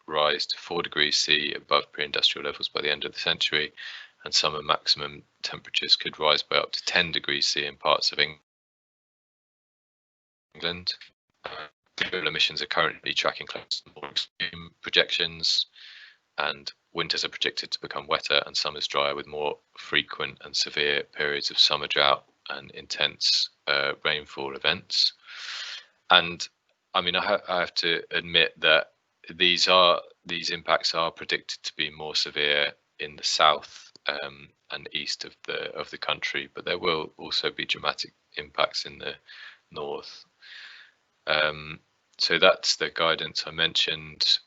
rise to 4 degrees C above pre-industrial levels by the end of the century, and summer maximum temperatures could rise by up to 10 degrees C in parts of England. Global emissions are currently tracking close to more extreme projections, and winters are predicted to become wetter and summers drier, with more frequent and severe periods of summer drought and intense rainfall events. And I mean, I have to admit that these impacts are predicted to be more severe in the south and east of the country, but there will also be dramatic impacts in the north. So that's the guidance I mentioned,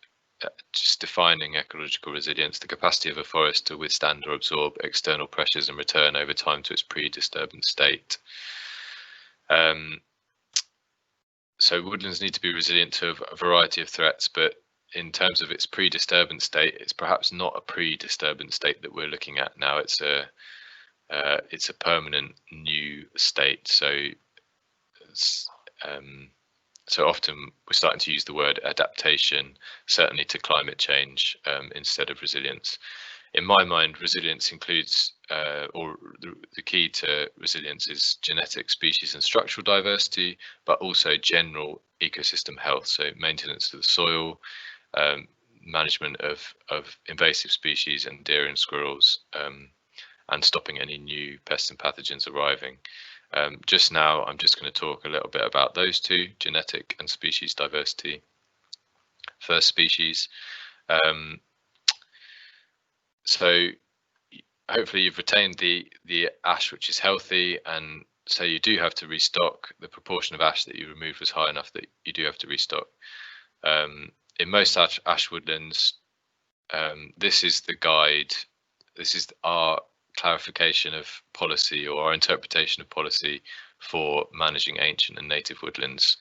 just defining ecological resilience, the capacity of a forest to withstand or absorb external pressures and return over time to its pre-disturbance state. So woodlands need to be resilient to a variety of threats, but in terms of its pre-disturbance state, it's perhaps not a pre-disturbance state that we're looking at now. It's a permanent new state. So so often we're starting to use the word adaptation, certainly to climate change, instead of resilience. In my mind, resilience includes, or the key to resilience is genetic, species and structural diversity, but also general ecosystem health. So maintenance of the soil, management of invasive species and deer and squirrels, and stopping any new pests and pathogens arriving. Just now, I'm just going to talk a little bit about those two, genetic and species diversity. First, species. So hopefully you've retained the ash which is healthy, and so you do have to restock. The proportion of ash that you remove was high enough that you do have to restock. In most ash woodlands, this is the guide. This is our clarification of policy, or our interpretation of policy for managing ancient and native woodlands.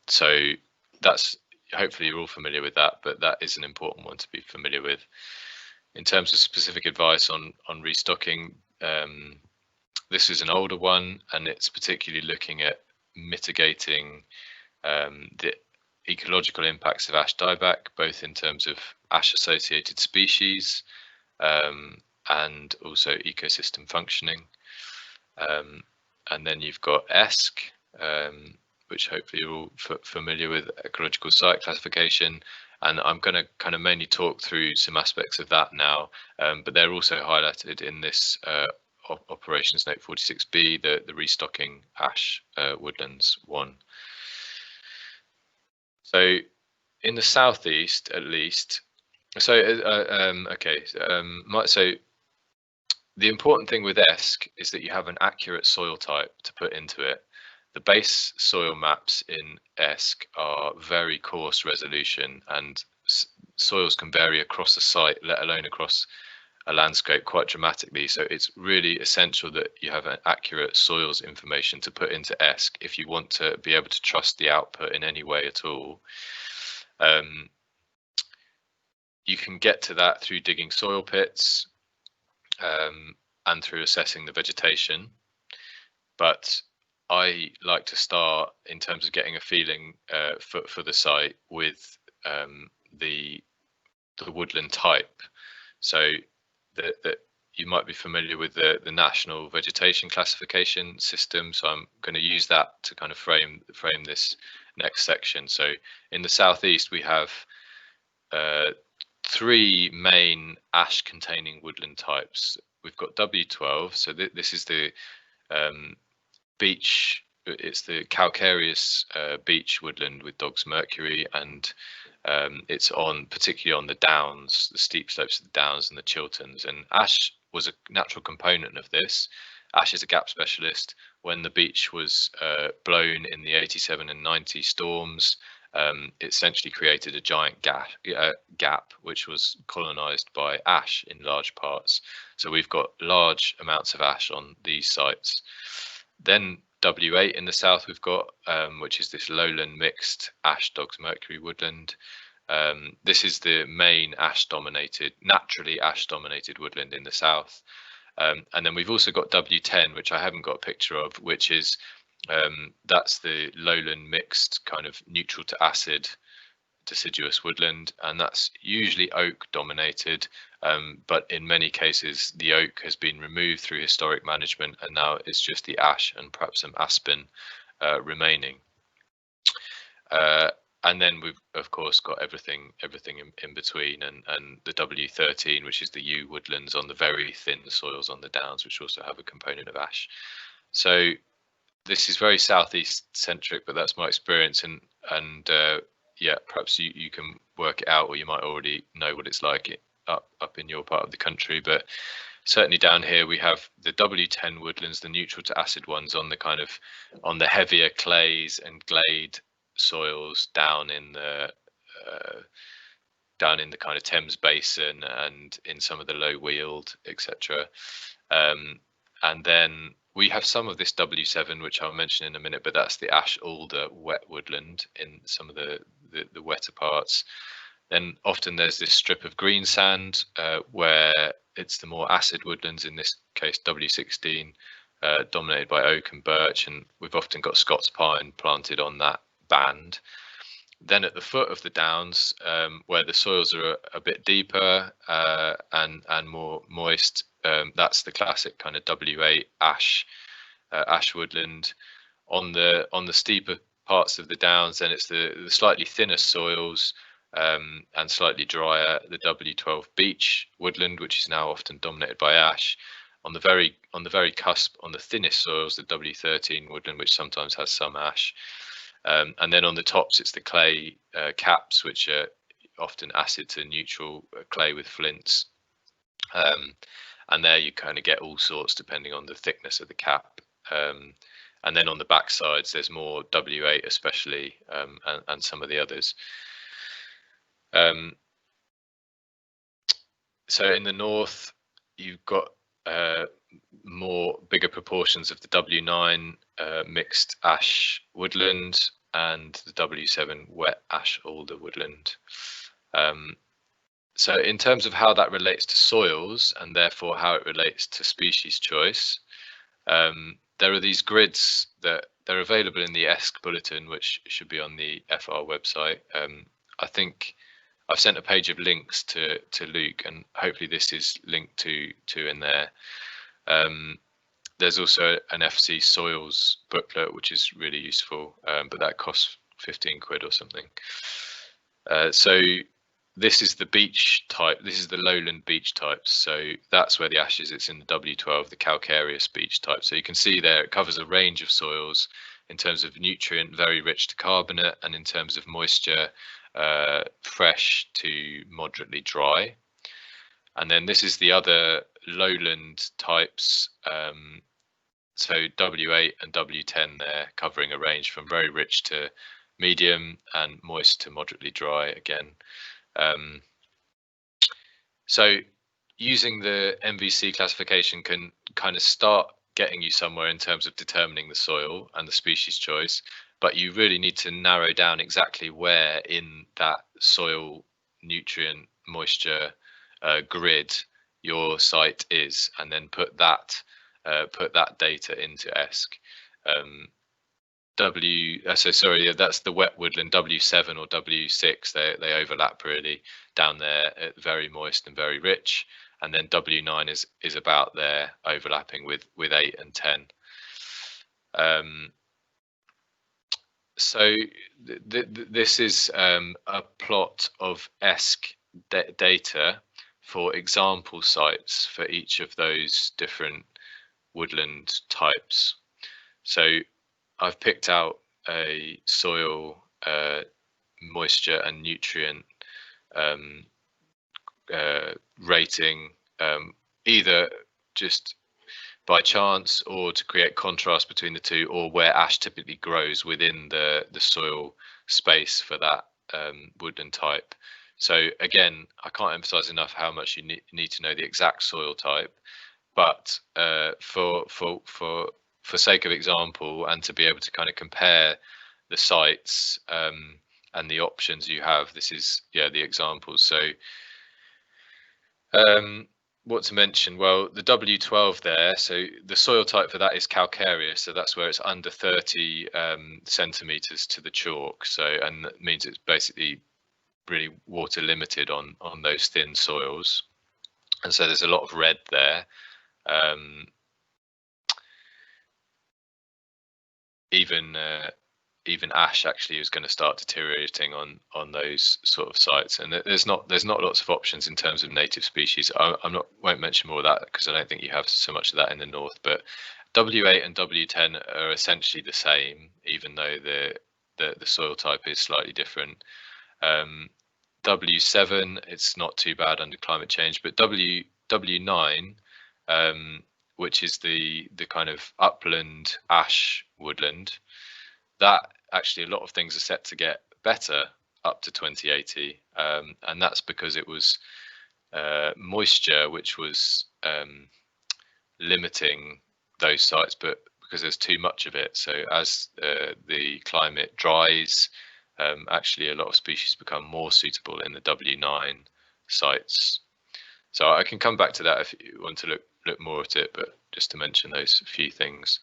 So that's, hopefully you're all familiar with that, but that is an important one to be familiar with. In terms of specific advice on restocking, this is an older one, and it's particularly looking at mitigating the ecological impacts of ash dieback, both in terms of ash associated species and also ecosystem functioning. And then you've got ESC, which hopefully you're all familiar with, ecological site classification. And I'm going to kind of mainly talk through some aspects of that now, but they're also highlighted in this operations note 46B, the restocking ash woodlands one. So in the southeast, at least, so so the important thing with ESC is that you have an accurate soil type to put into it. The base soil maps in ESC are very coarse resolution, and soils can vary across a site, let alone across a landscape, quite dramatically. So it's really essential that you have an accurate soils information to put into ESC if you want to be able to trust the output in any way at all. You can get to that through digging soil pits and through assessing the vegetation. But I like to start, in terms of getting a feeling for the site, with the woodland type. So that you might be familiar with the National Vegetation Classification System. So I'm going to use that to kind of frame this next section. So in the southeast, we have 3 main ash containing woodland types. We've got W12, so this is the beech, it's the calcareous beech woodland with Dog's Mercury, and it's particularly on the downs, the steep slopes of the downs and the Chilterns. And ash was a natural component of this. Ash is a gap specialist. When the beech was blown in the 87 and 90 storms, it essentially created a giant gap which was colonized by ash in large parts. So we've got large amounts of ash on these sites. Then W8 in the south we've got, which is this lowland mixed ash Dog's Mercury woodland. This is the main naturally ash dominated woodland in the south. And then we've also got W10, which I haven't got a picture of, which is that's the lowland mixed kind of neutral to acid deciduous woodland, and that's usually oak dominated, but in many cases the oak has been removed through historic management, and now it's just the ash and perhaps some aspen remaining. And then we've of course got everything in between, and the W13, which is the yew woodlands on the very thin soils on the downs, which also have a component of ash. So this is very southeast centric, but that's my experience, and yeah, perhaps you can work it out, or you might already know what it's like up in your part of the country. But certainly down here we have the W10 woodlands, the neutral to acid ones, on the heavier clays and glade soils down in the kind of Thames Basin and in some of the low weald, etc. And then we have some of this W7, which I'll mention in a minute, but that's the ash alder wet woodland in some of the wetter parts. Then often there's this strip of green sand where it's the more acid woodlands, in this case W16, dominated by oak and birch, and we've often got Scots pine planted on that band. Then at the foot of the downs, where the soils are a bit deeper and more moist, that's the classic kind of W8 ash woodland. On the steeper parts of the downs, then it's the slightly thinner soils and slightly drier, the W12 beech woodland, which is now often dominated by ash. On the very cusp, on the thinnest soils, the W13 woodland, which sometimes has some ash. And then on the tops, it's the clay caps, which are often acid to neutral clay with flints. And there you kind of get all sorts depending on the thickness of the cap. And then on the back sides, there's more W8 especially, and some of the others. So in the north, you've got bigger proportions of the W9 mixed ash woodland and the W7 wet ash alder woodland. So in terms of how that relates to soils, and therefore how it relates to species choice, there are these grids that they're available in the ESC bulletin, which should be on the FR website. I think I've sent a page of links to Luke, and hopefully this is linked to in there. There's also an FC soils booklet, which is really useful, but that costs 15 quid or something. So this is the beach type. This is the lowland beach types. So that's where the ash is. It's in the W12, the calcareous beach type. So you can see there it covers a range of soils in terms of nutrient, very rich to carbonate, and in terms of moisture, fresh to moderately dry. And then this is the other lowland types. So W8 and W10 there, covering a range from very rich to medium and moist to moderately dry again. So using the MVC classification can kind of start getting you somewhere in terms of determining the soil and the species choice, but you really need to narrow down exactly where in that soil nutrient moisture grid your site is, and then put that data into ESC. That's the wet woodland, W7 or W6. They overlap really down there, very moist and very rich, and then W9 is about there, overlapping with 8 and 10. So this is a plot of ESC data for example sites for each of those different woodland types. So I've picked out a soil moisture and nutrient rating, either just by chance or to create contrast between the two, or where ash typically grows within the soil space for that woodland type. So again, I can't emphasize enough how much you need to know the exact soil type, but for sake of example, and to be able to kind of compare the sites and the options you have, this is the examples. So what to mention? Well, the W12 there, so the soil type for that is calcareous, so that's where it's under 30 centimeters to the chalk. So, and that means it's basically really water limited on those thin soils, and so there's a lot of red there. Even ash actually is going to start deteriorating on those sort of sites, and there's not lots of options in terms of native species. Won't mention more of that because I don't think you have so much of that in the north. But W8 and W10 are essentially the same, even though the soil type is slightly different. W7, it's not too bad under climate change, but W9, which is the kind of upland ash woodland, that actually a lot of things are set to get better up to 2080, and that's because it was moisture which was limiting those sites, but because there's too much of it. So as the climate dries, actually a lot of species become more suitable in the W9 sites. So I can come back to that if you want to look more at it, but just to mention those few things.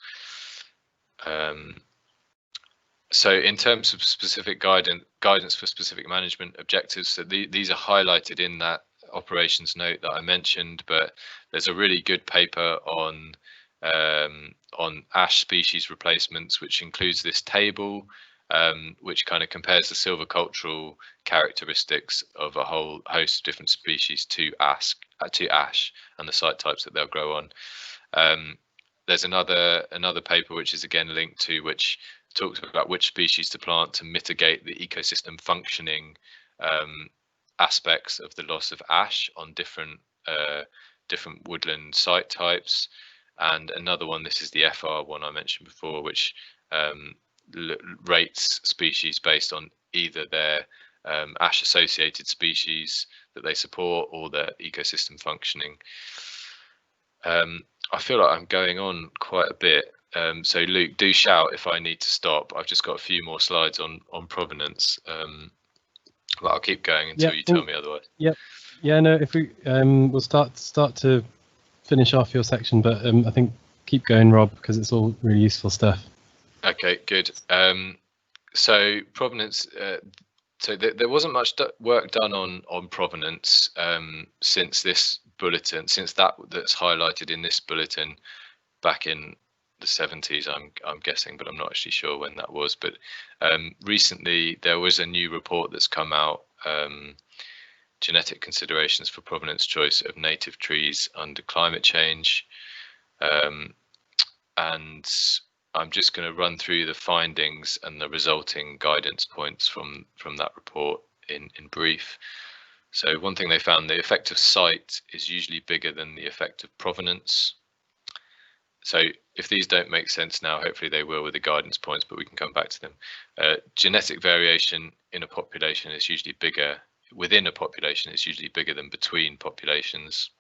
So in terms of specific guidance for specific management objectives, so these are highlighted in that operations note that I mentioned, but there's a really good paper on ash species replacements, which includes this table, which kind of compares the silvicultural characteristics of a whole host of different species to ash and the site types that they'll grow on. There's another paper which is again linked to, which talks about which species to plant to mitigate the ecosystem functioning aspects of the loss of ash on different woodland site types. And another one, this is the FR one I mentioned before, which rates species based on either their ash associated species that they support or their ecosystem functioning. I feel like I'm going on quite a bit, so Luke, do shout if I need to stop. I've just got a few more slides on provenance, but I'll keep going until you tell me otherwise. Yep. Yeah, no, if we we'll start to finish off your section, but I think keep going, Rob, because it's all really useful stuff. Okay, good. So provenance, So there wasn't much work done on provenance since this bulletin, since that's highlighted in this bulletin back in the 70s, I'm guessing, but I'm not actually sure when that was. But recently there was a new report that's come out, genetic considerations for provenance choice of native trees under climate change, and I'm just going to run through the findings and the resulting guidance points from that report in brief. So one thing they found, the effect of site is usually bigger than the effect of provenance. So if these don't make sense now, hopefully they will with the guidance points, but we can come back to them. Genetic variation in a population is usually bigger, within a population is usually bigger than between populations.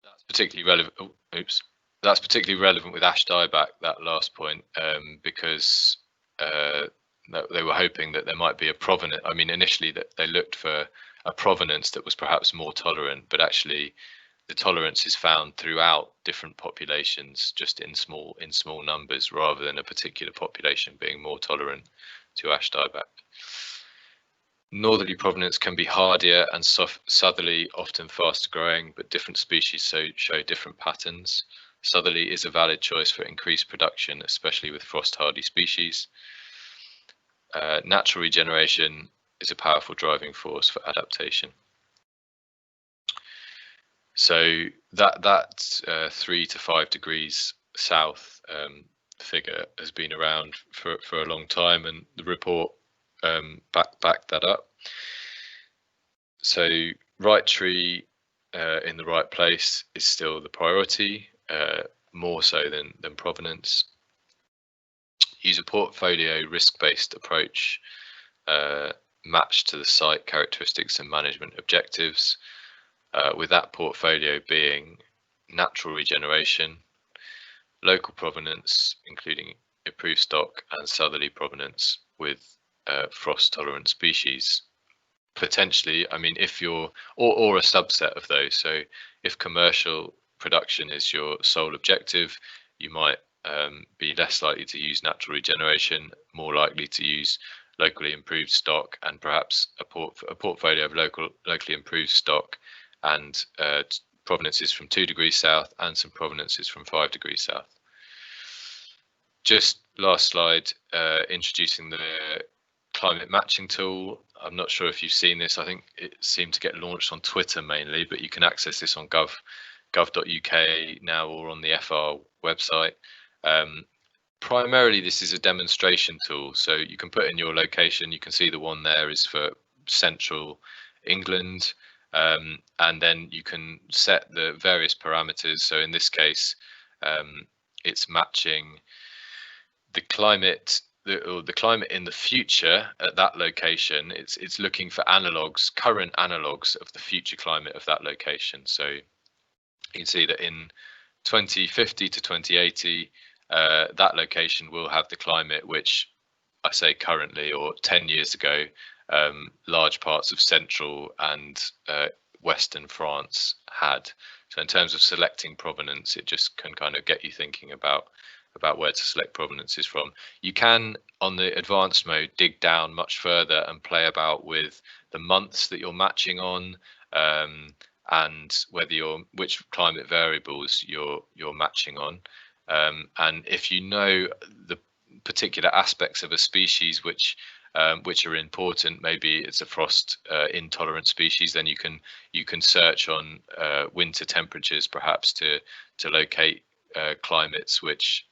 That's particularly relevant. Oh, oops. That's particularly relevant with ash dieback, that last point, because they were hoping that there might be a provenance. I mean, initially that they looked for a provenance that was perhaps more tolerant, but actually the tolerance is found throughout different populations, just in small numbers, rather than a particular population being more tolerant to ash dieback. Northerly provenance can be hardier and southerly often faster growing, but different species show different patterns. Southerly is a valid choice for increased production, especially with frost hardy species. Natural regeneration is a powerful driving force for adaptation. So that 3 to 5 degrees south figure has been around for a long time, and the report backed that up. So right tree in the right place is still the priority, more so than provenance. Use a portfolio risk-based approach matched to the site characteristics and management objectives, with that portfolio being natural regeneration, local provenance, including improved stock, and southerly provenance with frost tolerant species. Potentially, I mean, if you're, or a subset of those. So if commercial production is your sole objective, you might be less likely to use natural regeneration, more likely to use locally improved stock, and perhaps a portfolio of locally improved stock and provenances from 2 degrees south and some provenances from 5 degrees south. Just last slide, introducing the climate matching tool. I'm not sure if you've seen this. I think it seemed to get launched on Twitter mainly, but you can access this on gov.uk now or on the FR website. Primarily, this is a demonstration tool, so you can put in your location. You can see the one there is for central England, and then you can set the various parameters. So in this case, it's matching the climate, the climate in the future at that location. It's looking for analogues, current analogues of the future climate of that location. So you can see that in 2050 to 2080, that location will have the climate which, I say currently, or 10 years ago, large parts of central and western France had. So in terms of selecting provenance, it just can kind of get you thinking about where to select provenances from. You can, on the advanced mode, dig down much further and play about with the months that you're matching on, and which climate variables you're matching on. And if you know the particular aspects of a species which are important, maybe it's a frost intolerant species, then you can search on winter temperatures perhaps to locate climates which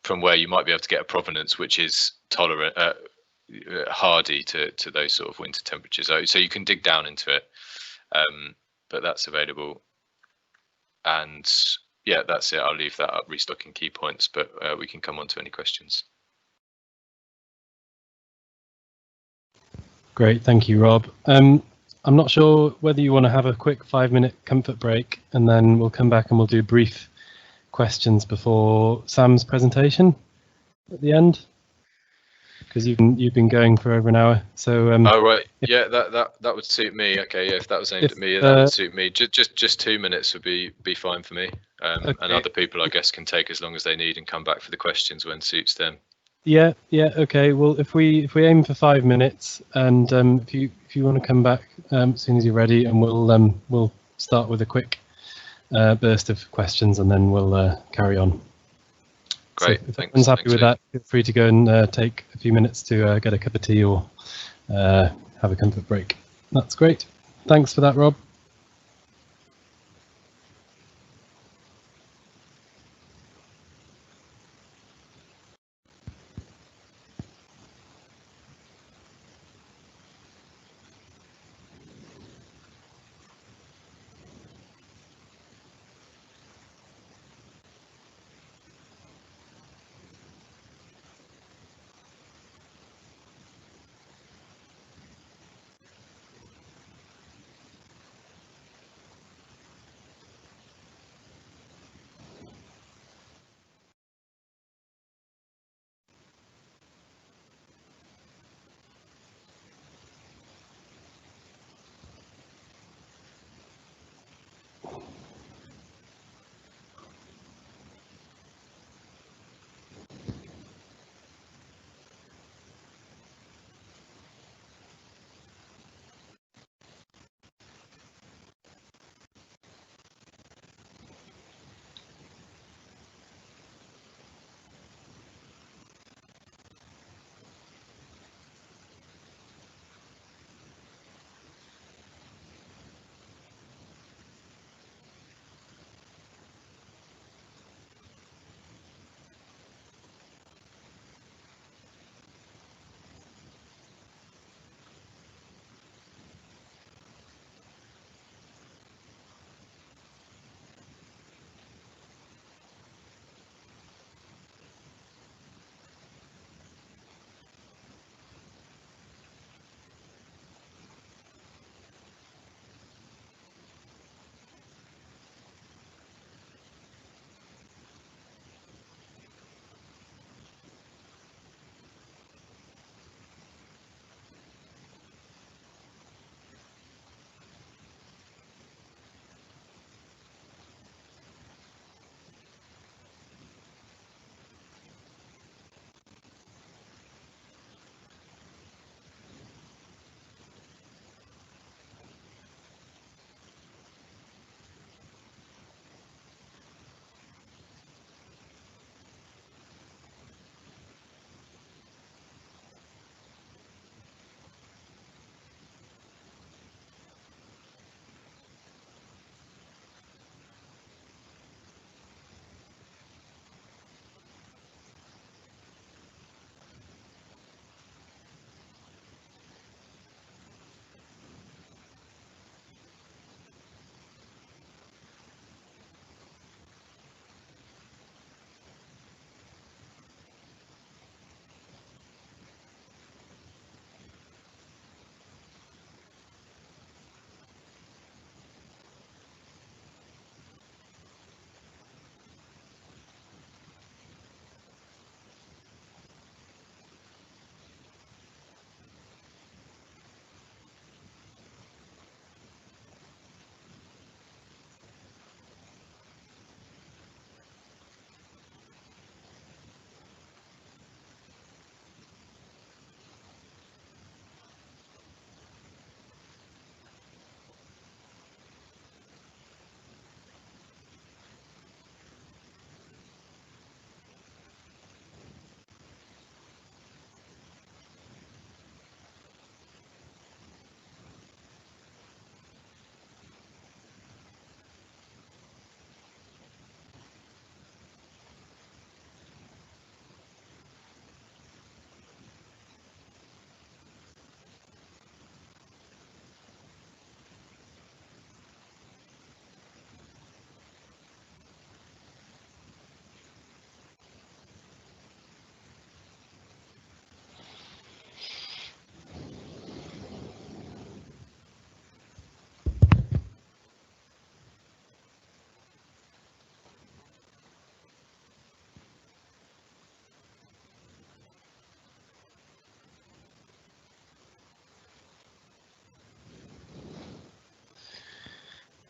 from where you might be able to get a provenance which is tolerant, hardy to those sort of winter temperatures. So you can dig down into it, but that's available. And yeah, that's it. I'll leave that up, restocking key points, but we can come on to any questions. Great, thank you, Rob. I'm not sure whether you want to have a quick 5-minute comfort break, and then we'll come back and we'll do brief questions before Sam's presentation at the end, because you've been going for over an hour. So oh right, yeah, that would suit me. Okay, yeah, if that was aimed at me, that would suit me. Just 2 minutes would be fine for me. Okay. And other people, I guess, can take as long as they need and come back for the questions when suits them. Yeah, okay. Well, if we aim for 5 minutes, and if you want to come back as soon as you're ready, and we'll start with a quick burst of questions, and then we'll carry on. Great. So if thanks. everyone's happy with that, feel free to go and take a few minutes to get a cup of tea or have a comfort break. That's great. Thanks for that, Rob.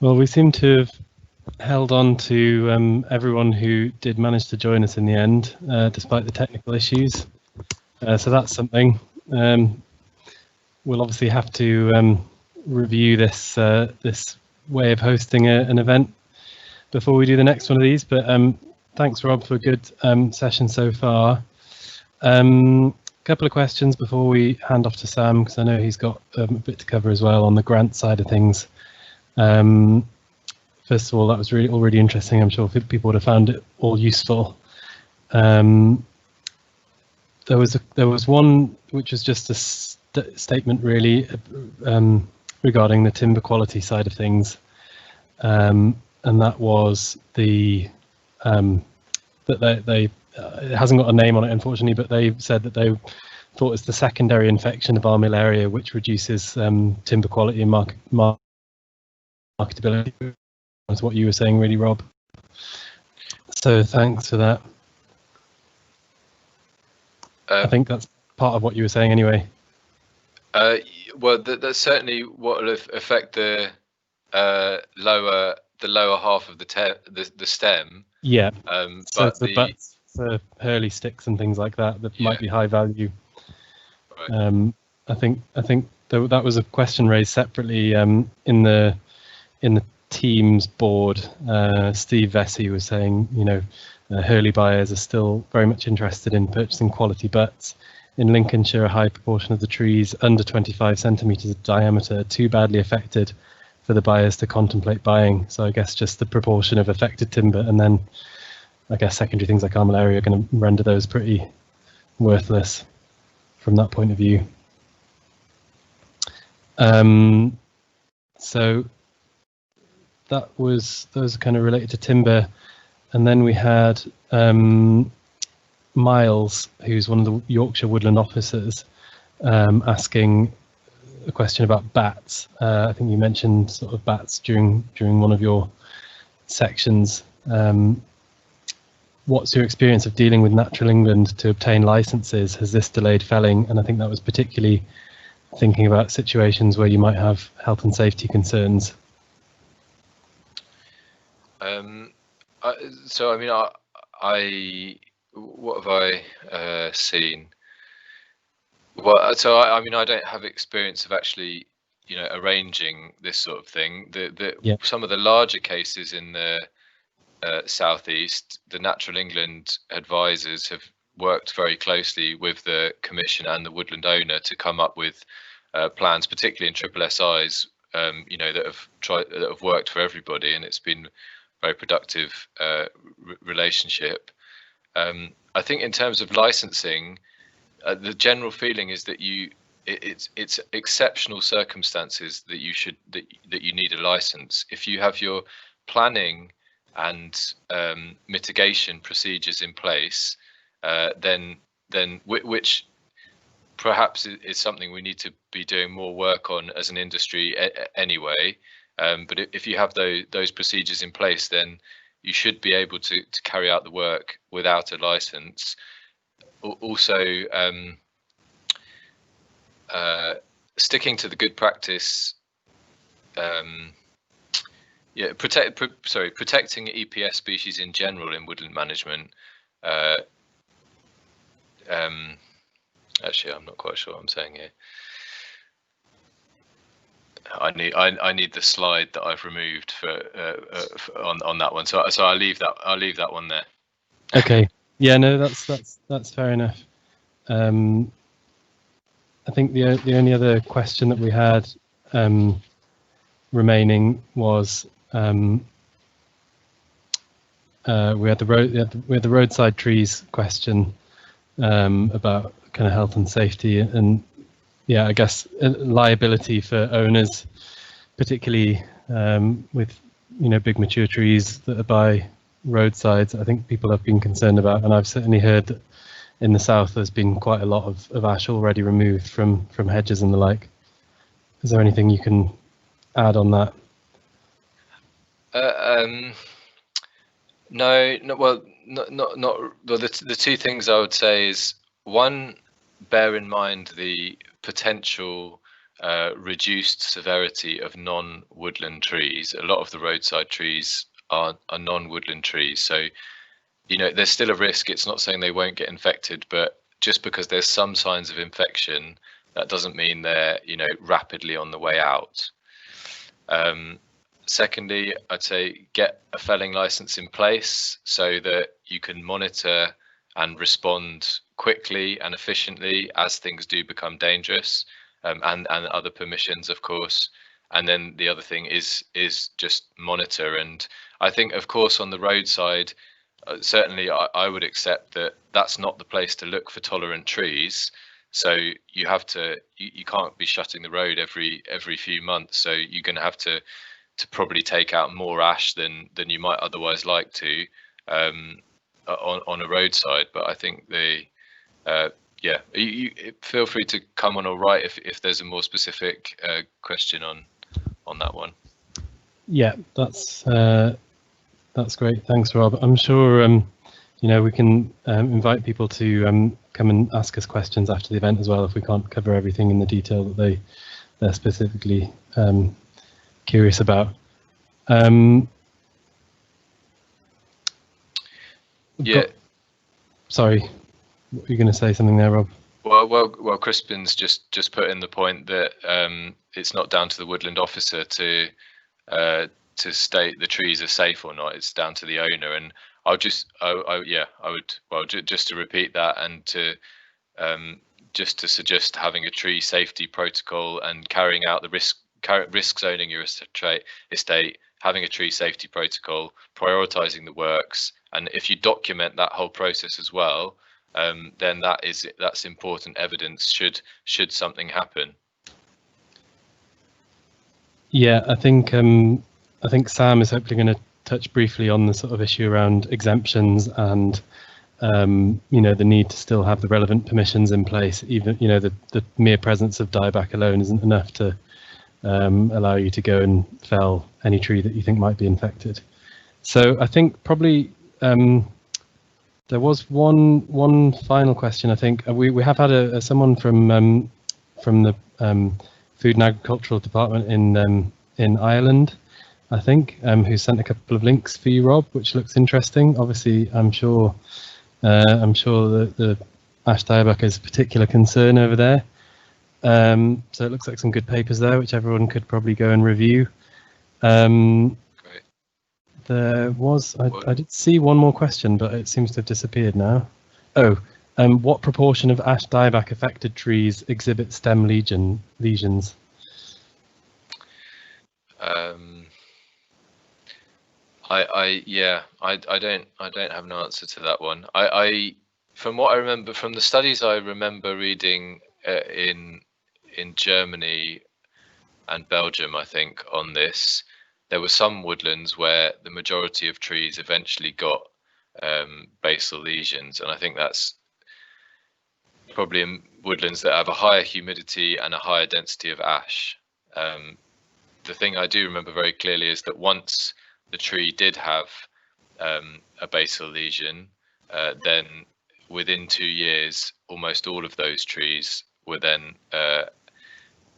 Well, we seem to have held on to everyone who did manage to join us in the end, despite the technical issues. So that's something. We'll obviously have to review this this way of hosting an event before we do the next one of these. But thanks, Rob, for a good session so far. Couple of questions before we hand off to Sam, because I know he's got a bit to cover as well on the grant side of things. First of all, that was really interesting. I'm sure people would have found it all useful. There was one which was just a statement really regarding the timber quality side of things, and that was the that they it hasn't got a name on it, unfortunately, but they said that they thought it's the secondary infection of armillaria which reduces timber quality and marketability. That's what you were saying, really, Rob. So thanks for that. I think that's part of what you were saying anyway. Well, that's certainly what will affect the lower half of the stem. Yeah. So but the butts for hurley sticks and things like that might be high value. Right. I think that was a question raised separately in the team's board. Steve Vesey was saying, you know, hurley buyers are still very much interested in purchasing quality butts. In Lincolnshire, a high proportion of the trees under 25 centimetres of diameter are too badly affected for the buyers to contemplate buying. So I guess just the proportion of affected timber, and then I guess secondary things like armillaria are going to render those pretty worthless from that point of view. So those are kind of related to timber. And then we had Miles, who's one of the Yorkshire Woodland officers, asking a question about bats. I think you mentioned sort of bats during one of your sections. What's your experience of dealing with Natural England to obtain licenses? Has this delayed felling? And I think that was particularly thinking about situations where you might have health and safety concerns. So I mean, what have I seen? Well, so I mean, I don't have experience of actually, you know, arranging this sort of thing. Some of the larger cases in the southeast, the Natural England advisors have worked very closely with the commission and the woodland owner to come up with plans, particularly in triple SIs, you know, that have worked for everybody, and it's been a very productive relationship. I think in terms of licensing, the general feeling is that it's exceptional circumstances that you need a license. If you have your planning and mitigation procedures in place, then which perhaps is something we need to be doing more work on as an industry anyway. But if you have those procedures in place, then you should be able to carry out the work without a license. Also, sticking to the good practice, protecting EPS species in general in woodland management. Actually, I'm not quite sure what I'm saying here. I need the slide that I've removed on that one. So I'll leave that one there. Okay. Yeah. No, that's fair enough. I think the only other question that we had remaining was we had the roadside trees question about kind of health and safety, and yeah, I guess liability for owners, particularly with, you know, big mature trees that are by roadsides. I think people have been concerned about, and I've certainly heard that in the south there's been quite a lot of ash already removed from hedges and the like. Is there anything you can add on that? No. Well, not. Well, the two things I would say is, one, bear in mind the potential reduced severity of non-woodland trees. A lot of the roadside trees are non-woodland trees, so, you know, there's still a risk. It's not saying they won't get infected, but just because there's some signs of infection, that doesn't mean they're, you know, rapidly on the way out. Secondly, I'd say get a felling license in place so that you can monitor and respond quickly and efficiently as things do become dangerous, and other permissions, of course. And then the other thing is just monitor. And I think, of course, on the roadside, certainly I would accept that that's not the place to look for tolerant trees. So you have to, you can't be shutting the road every few months. So you're going to have to probably take out more ash than you might otherwise like to, on a roadside. But I think yeah, you feel free to come on or write if there's a more specific question on that one. Yeah, that's great. Thanks, Rob. I'm sure you know, we can invite people to come and ask us questions after the event as well if we can't cover everything in the detail that they're specifically curious about. Yeah. Sorry, were you going to say something there, Rob? Well, Crispin's just put in the point that it's not down to the woodland officer to state the trees are safe or not. It's down to the owner. And just to repeat that, and to just to suggest having a tree safety protocol and carrying out the risk zoning your estate, having a tree safety protocol, prioritizing the works, and if you document that whole process as well, then that's important evidence should something happen. Yeah, I think Sam is hopefully going to touch briefly on the sort of issue around exemptions and you know, the need to still have the relevant permissions in place. Even, you know, the mere presence of dieback alone isn't enough to allow you to go and fell any tree that you think might be infected. So I think probably there was one final question. I think we have had someone from the Food and Agricultural Department in Ireland, I think, who sent a couple of links for you, Rob, which looks interesting. Obviously, I'm sure the ash dieback is a particular concern over there. So it looks like some good papers there, which everyone could probably go and review. Great. There was, I did see one more question, but it seems to have disappeared now. Oh, what proportion of ash dieback affected trees exhibit stem lesions? I don't have an answer to that one. From what I remember from the studies I remember reading in Germany and Belgium, I think, on this, there were some woodlands where the majority of trees eventually got basal lesions, and I think that's probably in woodlands that have a higher humidity and a higher density of ash. The thing I do remember very clearly is that once the tree did have a basal lesion, then within 2 years, almost all of those trees were then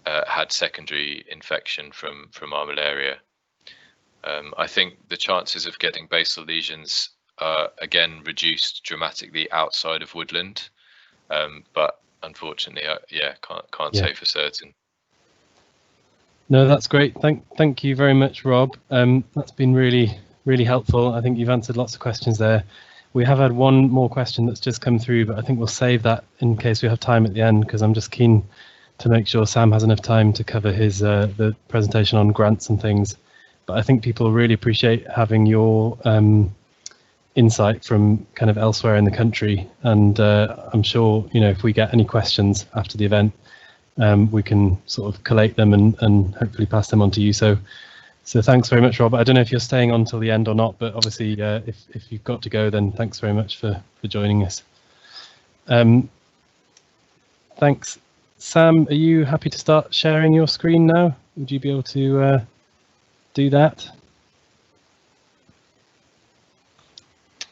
had secondary infection from armillaria. I think the chances of getting basal lesions are again reduced dramatically outside of woodland, but unfortunately, can't say for certain. No, that's great. Thank you very much, Rob. That's been really helpful. I think you've answered lots of questions there. We have had one more question that's just come through, but I think we'll save that in case we have time at the end, because I'm just keen to make sure Sam has enough time to cover his the presentation on grants and things. But I think people really appreciate having your insight from kind of elsewhere in the country, and I'm sure, you know, if we get any questions after the event, we can sort of collate them and hopefully pass them on to you. So thanks very much, Rob. I don't know if you're staying on till the end or not, but obviously if you've got to go, then thanks very much for joining us. Thanks. Sam, are you happy to start sharing your screen now? Would you be able to do that?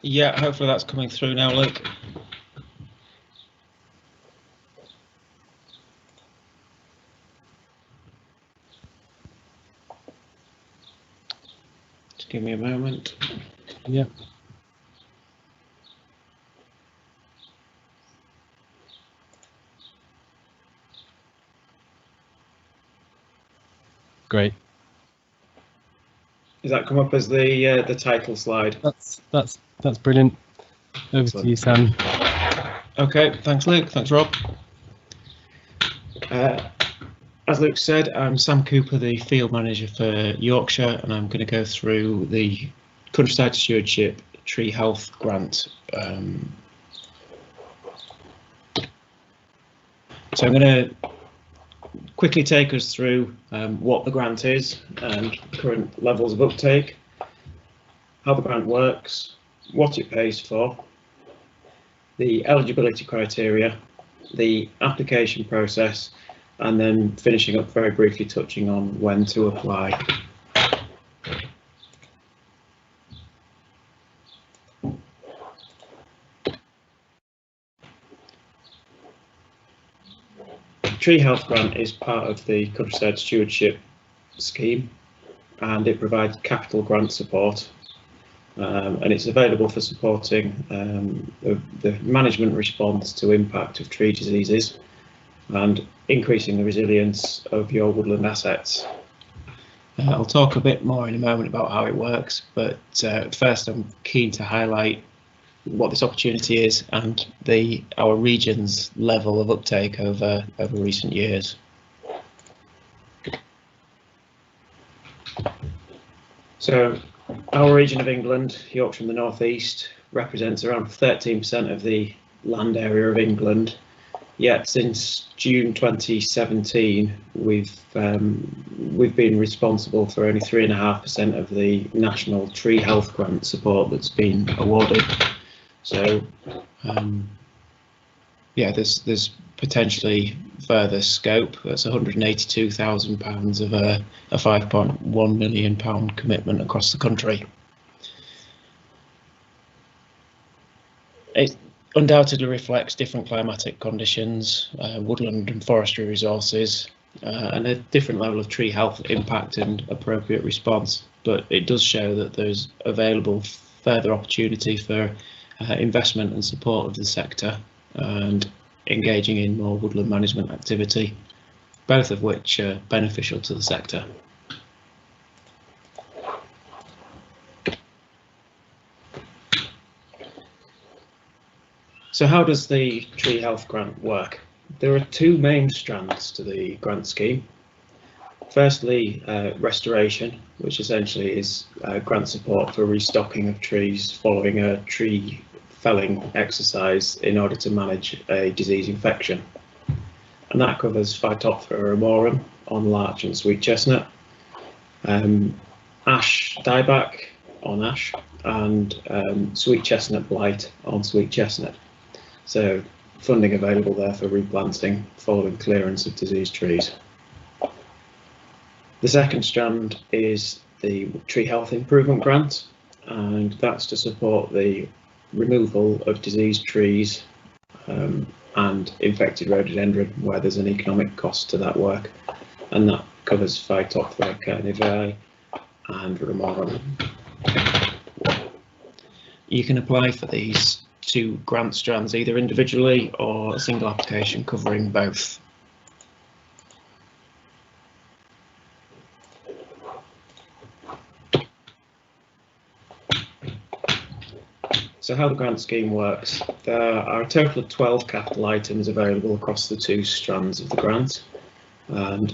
Yeah, hopefully that's coming through now, Luke. Just give me a moment. Yeah. great. Does that come up as the title slide? That's brilliant. Over to you, Sam. Okay, thanks Luke, thanks Rob. As Luke said, I'm Sam Cooper, the Field Manager for Yorkshire, and I'm going to go through the Countryside Stewardship Tree Health Grant. So I'm going to quickly take us through what the grant is and current levels of uptake, how the grant works, what it pays for, the eligibility criteria, the application process, and then finishing up very briefly touching on when to apply. Tree Health Grant is part of the Countryside Stewardship scheme, and it provides capital grant support, and it's available for supporting the management response to impact of tree diseases and increasing the resilience of your woodland assets. I'll talk a bit more in a moment about how it works, but first I'm keen to highlight what this opportunity is and our region's level of uptake over recent years. So our region of England, Yorkshire and the North East, represents around 13% of the land area of England. Yet since June 2017, we've been responsible for only 3.5% of the National Tree Health Grant support that's been awarded. So, yeah, there's potentially further scope. That's £182,000 of a £5.1 million commitment across the country. It undoubtedly reflects different climatic conditions, woodland and forestry resources, and a different level of tree health impact and appropriate response. But it does show that there's available further opportunity for investment and support of the sector and engaging in more woodland management activity, both of which are beneficial to the sector. So how does the Tree Health Grant work? There are two main strands to the grant scheme. Firstly, restoration, which essentially is grant support for restocking of trees following a tree felling exercise in order to manage a disease infection. And that covers Phytophthora ramorum on larch and sweet chestnut, ash dieback on ash, and sweet chestnut blight on sweet chestnut. So funding available there for replanting following clearance of diseased trees. The second strand is the Tree Health Improvement Grant, and that's to support the removal of diseased trees and infected rhododendron where there's an economic cost to that work, and that covers Phytophthora carnivora and ramorum. You can apply for these two grant strands either individually or a single application covering both. So how the grant scheme works, there are a total of 12 capital items available across the two strands of the grant, and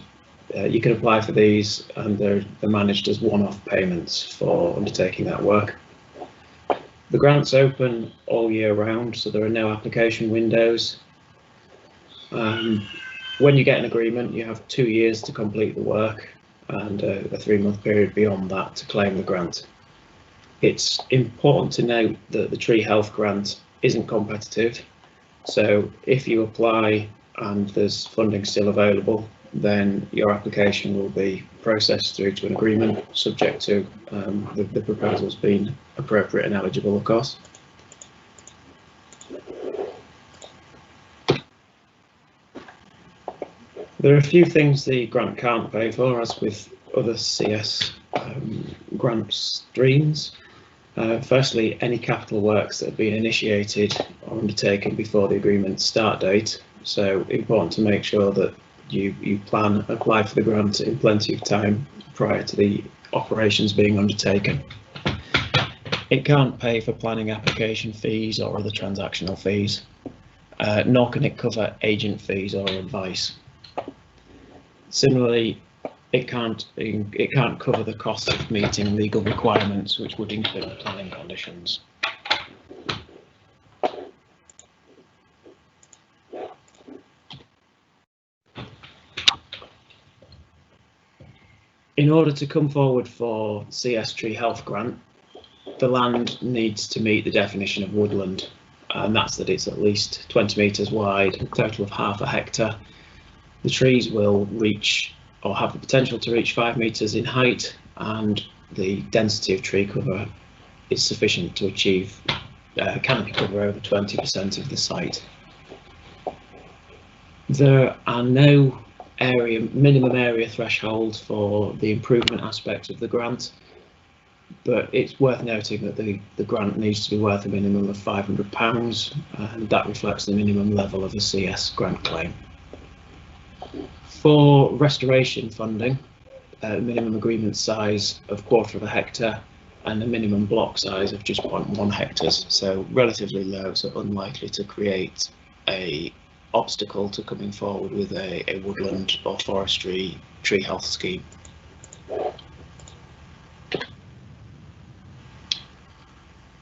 you can apply for these, and they're managed as one-off payments for undertaking that work. The grant's open all year round, so there are no application windows. When you get an agreement, you have 2 years to complete the work and a 3-month period beyond that to claim the grant. It's important to note that the Tree Health Grant isn't competitive, so if you apply and there's funding still available, then your application will be processed through to an agreement, subject to the proposals being appropriate and eligible, of course. There are a few things the grant can't pay for, as with other CS grant streams. Firstly, any capital works that have been initiated or undertaken before the agreement start date. So important to make sure that you plan and apply for the grant in plenty of time prior to the operations being undertaken. It can't pay for planning application fees or other transactional fees, nor can it cover agent fees or advice. Similarly, it can't cover the cost of meeting legal requirements, which would include planning conditions. In order to come forward for CS Tree Health Grant, the land needs to meet the definition of woodland, and that's that it's at least 20 metres wide, a total of half a hectare. The trees will reach or have the potential to reach 5 metres in height, and the density of tree cover is sufficient to achieve canopy cover over 20% of the site. There are no minimum area thresholds for the improvement aspect of the grant, but it's worth noting that the grant needs to be worth a minimum of £500, and that reflects the minimum level of a CS grant claim. For restoration funding, minimum agreement size of 1/4 hectare and a minimum block size of just 0.1 hectares, so relatively low, so unlikely to create a obstacle to coming forward with a woodland or forestry tree health scheme.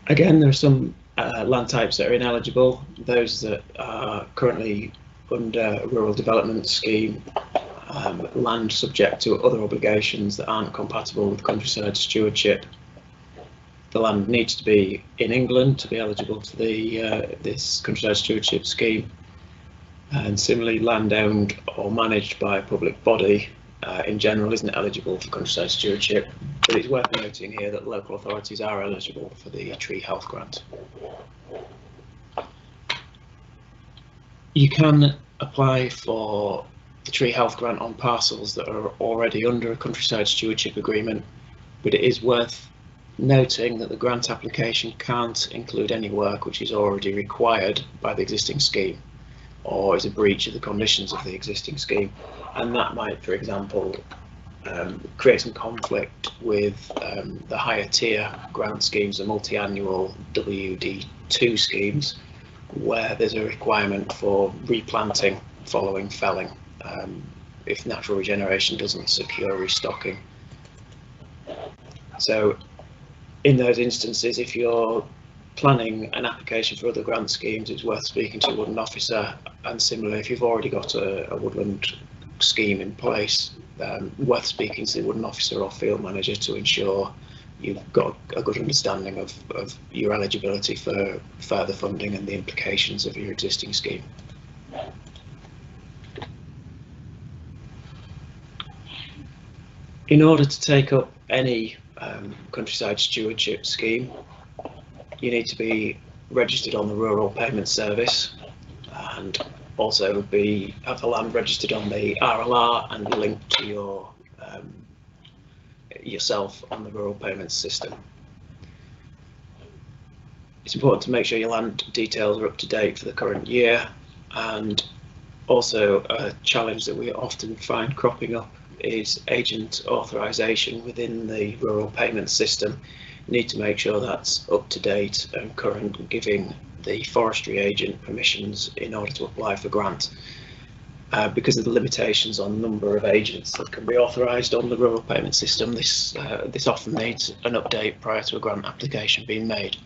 Again, there are some land types that are ineligible. Those that are currently under a rural development scheme, land subject to other obligations that aren't compatible with countryside stewardship. The land needs to be in England to be eligible for this countryside stewardship scheme, and similarly land owned or managed by a public body in general isn't eligible for countryside stewardship, but it's worth noting here that local authorities are eligible for the tree health grant. You can apply for the tree health grant on parcels that are already under a countryside stewardship agreement, but it is worth noting that the grant application can't include any work which is already required by the existing scheme or is a breach of the conditions of the existing scheme, and that might, for example, create some conflict with the higher tier grant schemes, the multi-annual WD2 schemes, where there's a requirement for replanting following felling if natural regeneration doesn't secure restocking. So in those instances, if you're planning an application for other grant schemes, it's worth speaking to a woodland officer, and similarly if you've already got a woodland scheme in place, worth speaking to the woodland officer or field manager to ensure you've got a good understanding of your eligibility for further funding and the implications of your existing scheme. In order to take up any countryside stewardship scheme, you need to be registered on the Rural Payment Service and also have the land registered on the RLR and linked to yourself on the Rural Payments system. It's important to make sure your land details are up to date for the current year, and also a challenge that we often find cropping up is agent authorisation within the Rural Payments system. You need to make sure that's up to date and current, giving the forestry agent permissions in order to apply for grant. Because of the limitations on number of agents that can be authorised on the Rural Payment system, this often needs an update prior to a grant application being made.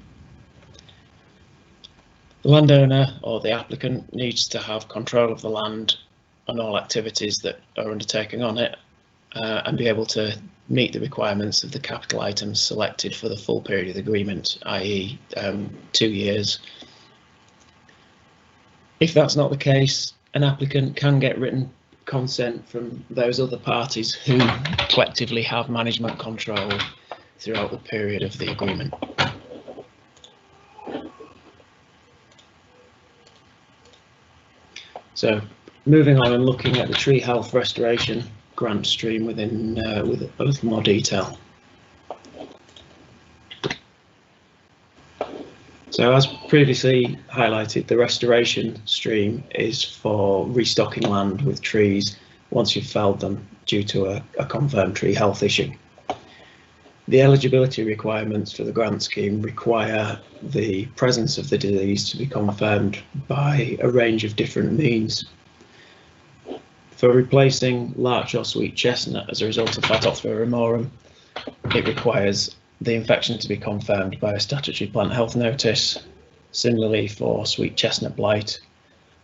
The landowner or the applicant needs to have control of the land and all activities that are undertaken on it, and be able to meet the requirements of the capital items selected for the full period of the agreement, i.e. 2 years. If that's not the case, an applicant can get written consent from those other parties who collectively have management control throughout the period of the agreement. So moving on and looking at the tree health restoration grant stream with a little more detail. So as previously highlighted, the restoration stream is for restocking land with trees once you've felled them due to a confirmed tree health issue. The eligibility requirements for the grant scheme require the presence of the disease to be confirmed by a range of different means. For replacing larch or sweet chestnut as a result of Phytophthora ramorum, it requires the infection to be confirmed by a statutory plant health notice. Similarly for sweet chestnut blight,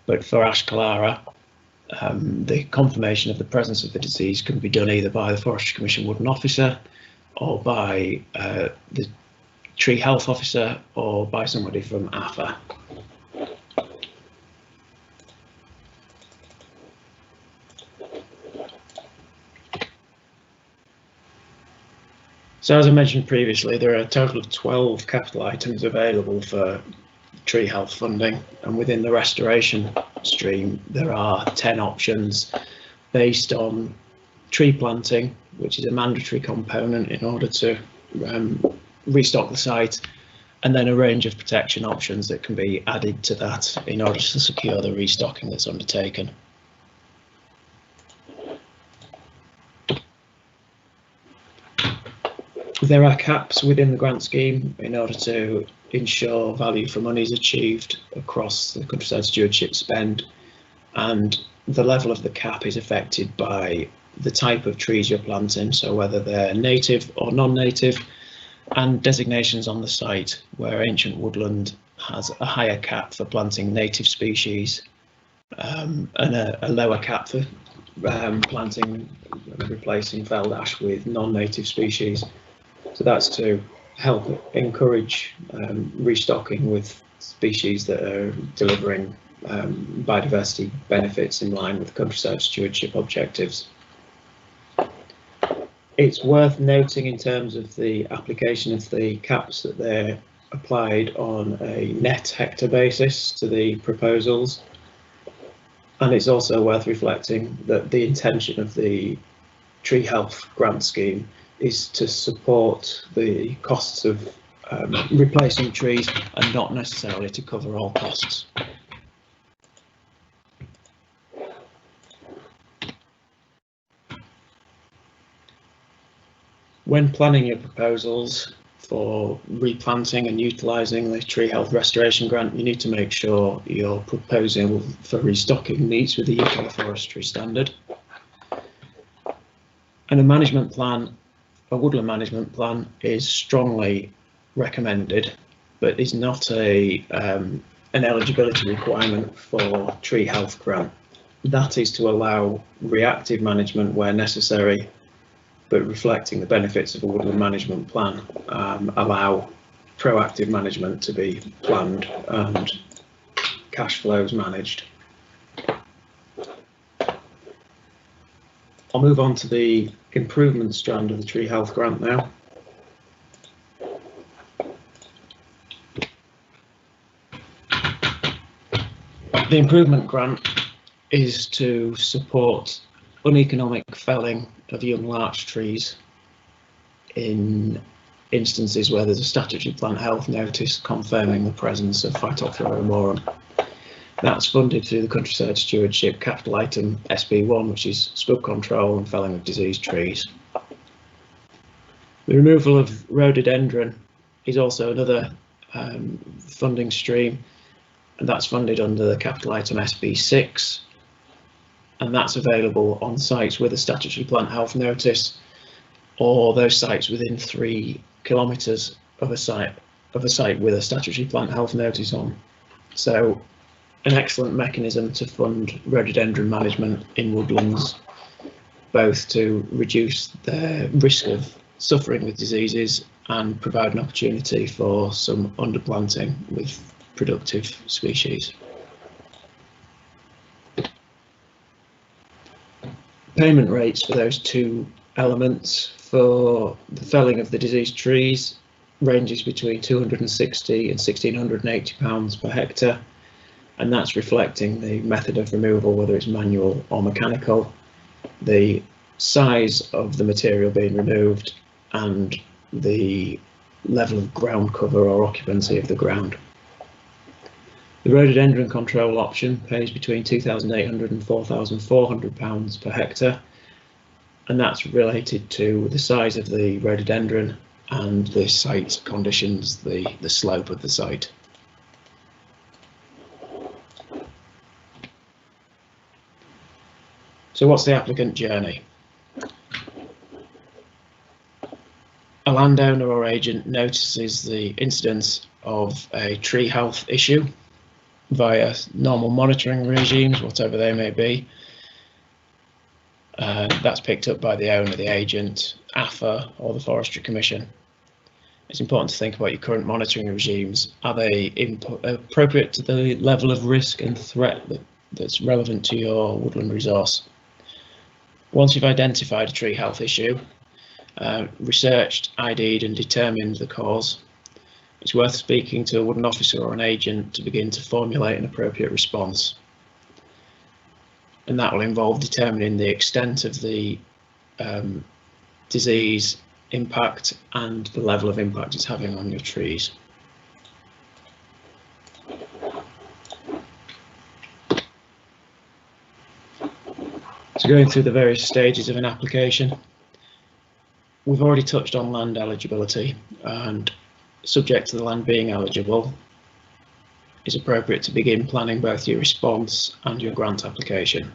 but for ash clara, the confirmation of the presence of the disease can be done either by the Forestry Commission Woodland Officer, or by the Tree Health Officer, or by somebody from AFA. So as I mentioned previously, there are a total of 12 capital items available for tree health funding, and within the restoration stream there are 10 options based on tree planting, which is a mandatory component in order to restock the site, and then a range of protection options that can be added to that in order to secure the restocking that's undertaken. There are caps within the grant scheme in order to ensure value for money is achieved across the Countryside Stewardship spend, and the level of the cap is affected by the type of trees you're planting, so whether they're native or non-native, and designations on the site, where Ancient Woodland has a higher cap for planting native species and a lower cap for planting and replacing felled ash with non-native species. So that's to help encourage restocking with species that are delivering biodiversity benefits in line with Countryside Stewardship objectives. It's worth noting in terms of the application of the caps that they're applied on a net hectare basis to the proposals, and it's also worth reflecting that the intention of the Tree Health Grant Scheme is to support the costs of replacing trees and not necessarily to cover all costs. When planning your proposals for replanting and utilising the Tree Health Restoration Grant, you need to make sure your proposal for restocking meets with the UK Forestry standard. And a management plan, a woodland management plan, is strongly recommended, but is not an eligibility requirement for Tree Health Grant. That is to allow reactive management where necessary, but reflecting the benefits of a woodland management plan, allow proactive management to be planned and cash flows managed. I'll move on to the improvement strand of the Tree Health Grant now. The improvement grant is to support uneconomic felling of young larch trees in instances where there's a statutory plant health notice confirming the presence of Phytophthora ramorum. That's funded through the Countryside Stewardship capital item SB1, which is scrub control and felling of diseased trees. The removal of rhododendron is also another funding stream, and that's funded under the capital item SB6, and that's available on sites with a statutory plant health notice, or those sites within 3 kilometres of a site with a statutory plant health notice on. So an excellent mechanism to fund rhododendron management in woodlands, both to reduce their risk of suffering with diseases and provide an opportunity for some underplanting with productive species. Payment rates for those two elements for the felling of the diseased trees ranges between £260 and £1,680 per hectare, and that's reflecting the method of removal, whether it's manual or mechanical, the size of the material being removed, and the level of ground cover or occupancy of the ground. The rhododendron control option pays between £2,800 and £4,400 per hectare, and that's related to the size of the rhododendron and the site conditions, the slope of the site. So what's the applicant journey? A landowner or agent notices the incidence of a tree health issue via normal monitoring regimes, whatever they may be. That's picked up by the owner, the agent, AFA or the Forestry Commission. It's important to think about your current monitoring regimes. Are they appropriate to the level of risk and threat that's relevant to your woodland resource? Once you've identified a tree health issue, researched, ID'd and determined the cause, it's worth speaking to a woodland officer or an agent to begin to formulate an appropriate response. And that will involve determining the extent of the disease impact and the level of impact it's having on your trees. So going through the various stages of an application, we've already touched on land eligibility, and subject to the land being eligible, it's appropriate to begin planning both your response and your grant application.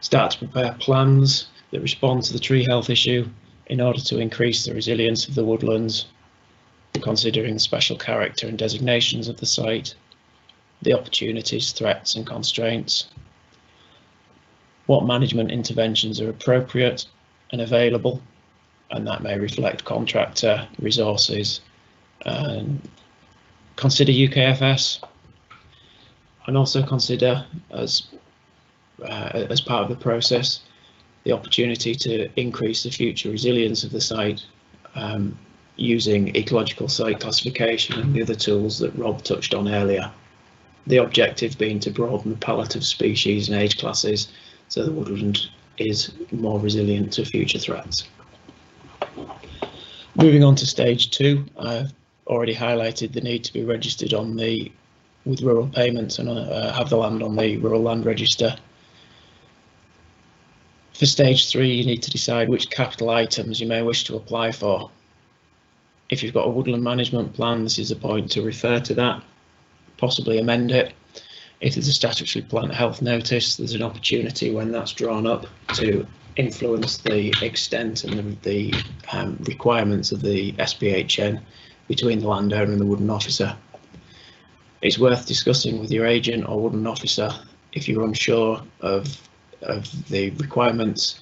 Start to prepare plans that respond to the tree health issue in order to increase the resilience of the woodlands, considering the special character and designations of the site, the opportunities, threats and constraints, what management interventions are appropriate and available, and that may reflect contractor, resources, and consider UKFS, and also consider as part of the process the opportunity to increase the future resilience of the site using ecological site classification and the other tools that Rob touched on earlier. The objective being to broaden the palette of species and age classes so the woodland is more resilient to future threats. Moving on to stage 2, I've already highlighted the need to be registered on with rural payments and have the land on the rural land register. For stage 3, you need to decide which capital items you may wish to apply for. If you've got a woodland management plan, this is a point to refer to that, possibly amend it. If there's a statutory plant health notice, there's an opportunity when that's drawn up to influence the extent and the requirements of the SPHN between the landowner and the woodland officer. It's worth discussing with your agent or woodland officer if you're unsure of the requirements.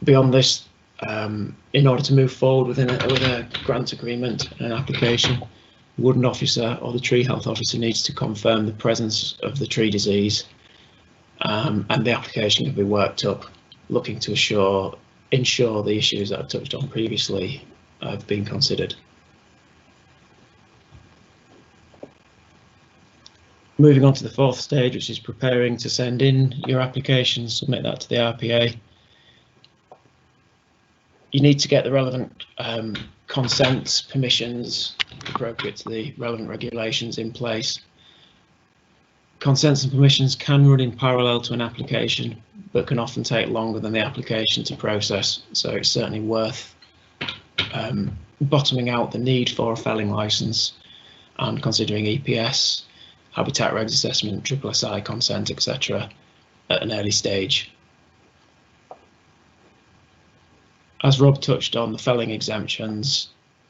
Beyond this, in order to move forward with a grant agreement and an application, the woodland officer or the tree health officer needs to confirm the presence of the tree disease, and the application can be worked up, looking to ensure the issues that I've touched on previously have been considered. Moving on to the 4th stage, which is preparing to send in your application, submit that to the RPA. You need to get the relevant consents, permissions appropriate to the relevant regulations in place. Consents and permissions can run in parallel to an application, but can often take longer than the application to process. So it's certainly worth bottoming out the need for a felling licence and considering EPS, habitat regs assessment, SSI consent, etc. at an early stage. As Rob touched on, the felling exemptions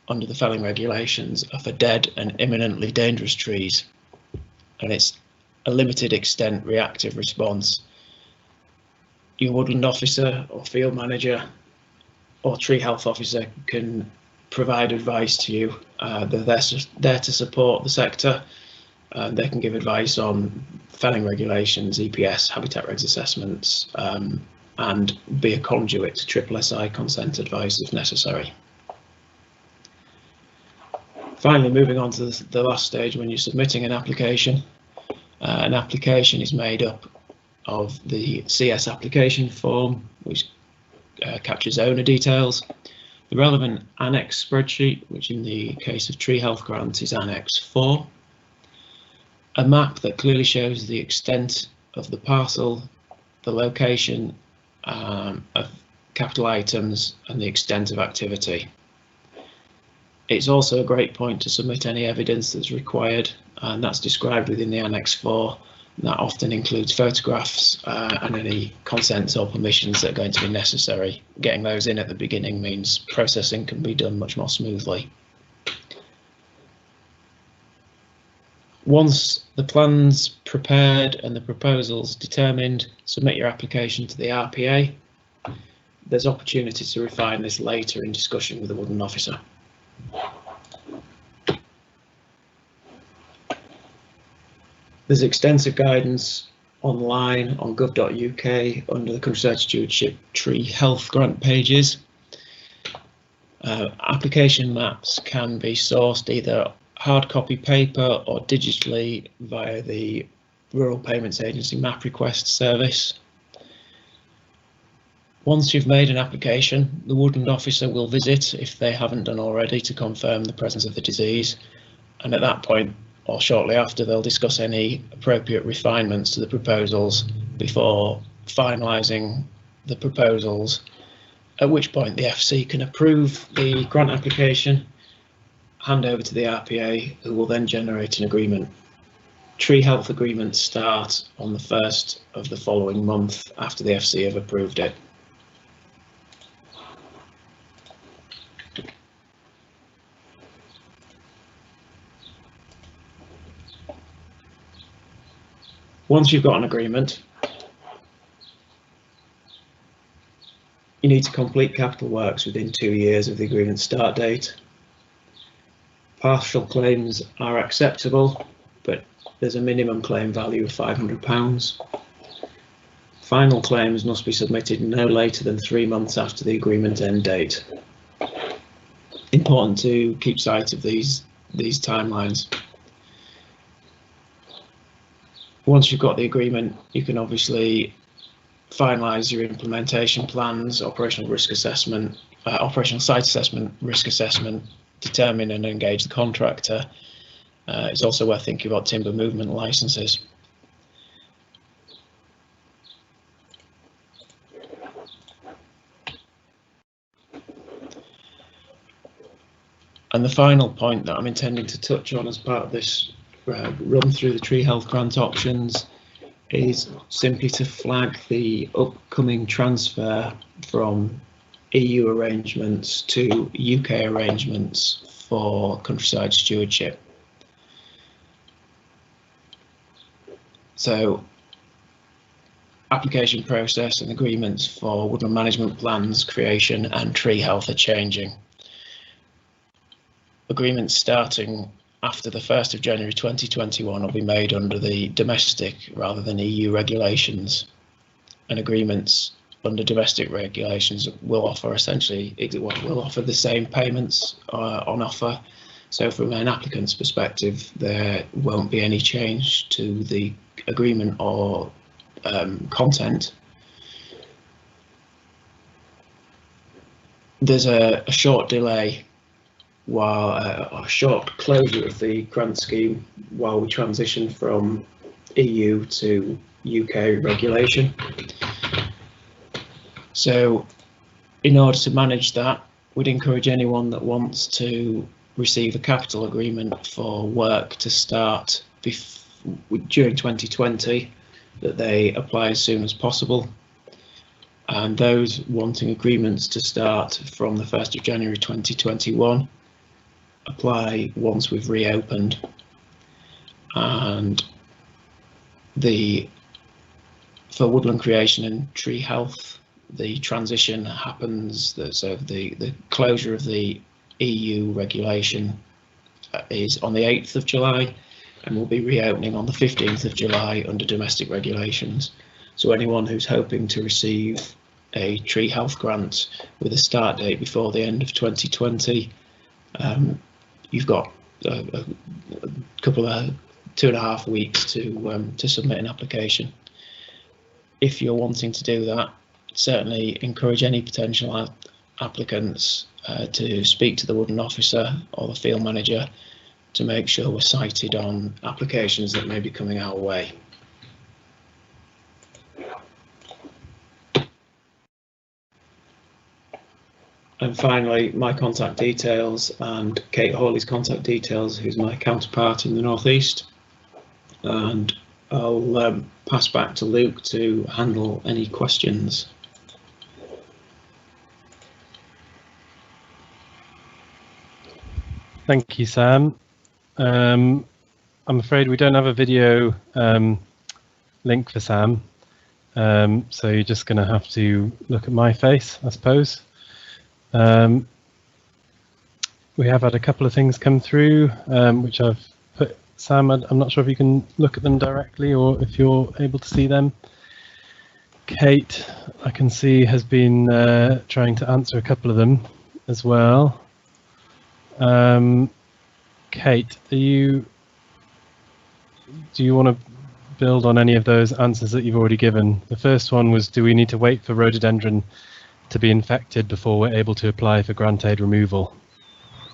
under the felling regulations are for dead and imminently dangerous trees, and it's a limited extent reactive response. Your woodland officer or field manager or tree health officer can provide advice to you. They're there to support the sector. They can give advice on felling regulations, EPS, habitat regs assessments, and be a conduit to SSI consent advice if necessary. Finally, moving on to the last stage, when you're submitting an application. An application is made up of the CS application form, which captures owner details, The relevant annex spreadsheet, which in the case of tree health grant is Annex 4. A map that clearly shows the extent of the parcel, the location of capital items and the extent of activity. It's also a great point to submit any evidence that's required, and that's described within the Annex 4. That often includes photographs and any consents or permissions that are going to be necessary. Getting those in at the beginning means processing can be done much more smoothly. Once the plan's prepared and the proposals determined, submit your application to the RPA. There's opportunity to refine this later in discussion with the Woodland Officer. There's extensive guidance online on gov.uk under the Countryside Stewardship Tree Health Grant pages. Application maps can be sourced either hard copy paper or digitally via the Rural Payments Agency Map Request service. Once you've made an application, the Woodland Officer will visit, if they haven't done already, to confirm the presence of the disease, and at that point or shortly after, they'll discuss any appropriate refinements to the proposals before finalising the proposals, at which point the FC can approve the grant application, hand over to the RPA, who will then generate an agreement. Tree health agreements start on the 1st of the following month after the FC have approved it. Once you've got an agreement, you need to complete capital works within 2 years of the agreement start date. Partial claims are acceptable, but there's a minimum claim value of £500. Final claims must be submitted no later than 3 months after the agreement end date. Important to keep sight of these timelines. Once you've got the agreement, you can obviously finalise your implementation plans, operational risk assessment, operational site assessment, risk assessment, determine and engage the contractor. It's also worth thinking about timber movement licenses. And the final point that I'm intending to touch on as part of this run through the tree health grant options is simply to flag the upcoming transfer from EU arrangements to UK arrangements for countryside stewardship. So application process and agreements for woodland management plans creation and tree health are changing. Agreements starting after the 1st of January 2021 will be made under the domestic rather than EU regulations, and agreements under domestic regulations will offer will offer the same payments on offer. So from an applicant's perspective, there won't be any change to the agreement or content. There's a short delay while a short closure of the grant scheme while we transition from EU to UK regulation. So in order to manage that, we'd encourage anyone that wants to receive a capital agreement for work to start during 2020 that they apply as soon as possible, and those wanting agreements to start from the 1st of January 2021 apply once we've reopened. And for woodland creation and tree health, the transition happens, so the closure of the EU regulation is on the 8th of July and will be reopening on the 15th of July under domestic regulations. So anyone who's hoping to receive a tree health grant with a start date before the end of 2020, you've got a couple of 2.5 weeks to submit an application. If you're wanting to do that, certainly encourage any potential applicants to speak to the woodland officer or the field manager to make sure we're cited on applications that may be coming our way. And finally, my contact details and Kate Hawley's contact details, who's my counterpart in the Northeast. And I'll pass back to Luke to handle any questions. Thank you, Sam. I'm afraid we don't have a video link for Sam, so you're just going to have to look at my face, I suppose. We have had a couple of things come through, which I've put. Sam, I'm not sure if you can look at them directly or if you're able to see them. Kate, I can see, has been trying to answer a couple of them as well. Kate, do you want to build on any of those answers that you've already given? The first one was, do we need to wait for rhododendron to be infected before we're able to apply for grant aid removal?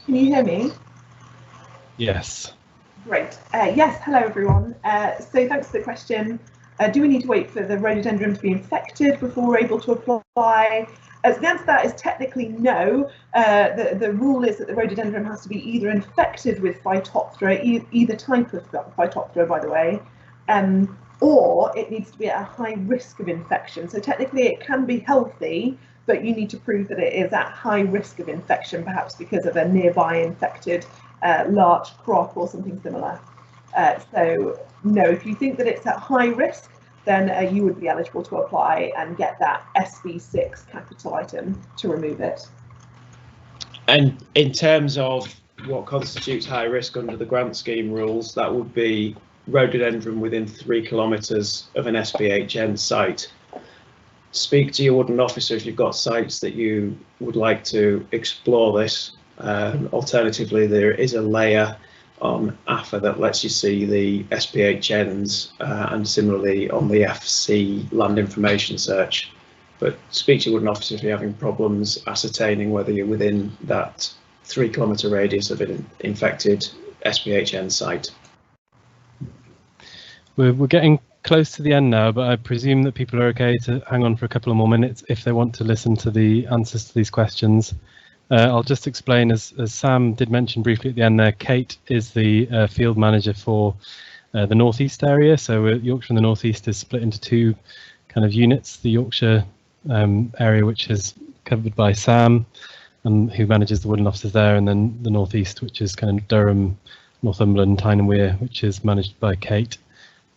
Can you hear me? Yes. Great. Yes, hello everyone. So thanks for the question. Do we need to wait for the rhododendron to be infected before we're able to apply? So the answer to that is technically no. The rule is that the rhododendron has to be either infected with Phytophthora, either type of Phytophthora, by the way, or it needs to be at a high risk of infection. So technically it can be healthy, but you need to prove that it is at high risk of infection, perhaps because of a nearby infected larch crop or something similar. So no, if you think that it's at high risk, then you would be eligible to apply and get that SB6 capital item to remove it. And in terms of what constitutes high risk under the grant scheme rules, that would be rhododendron within 3 kilometres of an SPHN site. Speak to your woodland officer if you've got sites that you would like to explore this. Alternatively, there is a layer on AFA that lets you see the SPHNs and similarly on the FC land information search. But speak to your woodland officer if you're having problems ascertaining whether you're within that 3 kilometre radius of an infected SPHN site. We're getting close to the end now, but I presume that people are okay to hang on for a couple of more minutes if they want to listen to the answers to these questions. I'll just explain, as Sam did mention briefly at the end there, Kate is the field manager for the Northeast area. So Yorkshire and the Northeast is split into two kind of units. The Yorkshire area, which is covered by Sam, and who manages the woodland officers there, and then the Northeast, which is kind of Durham, Northumberland, Tyne and Wear, which is managed by Kate.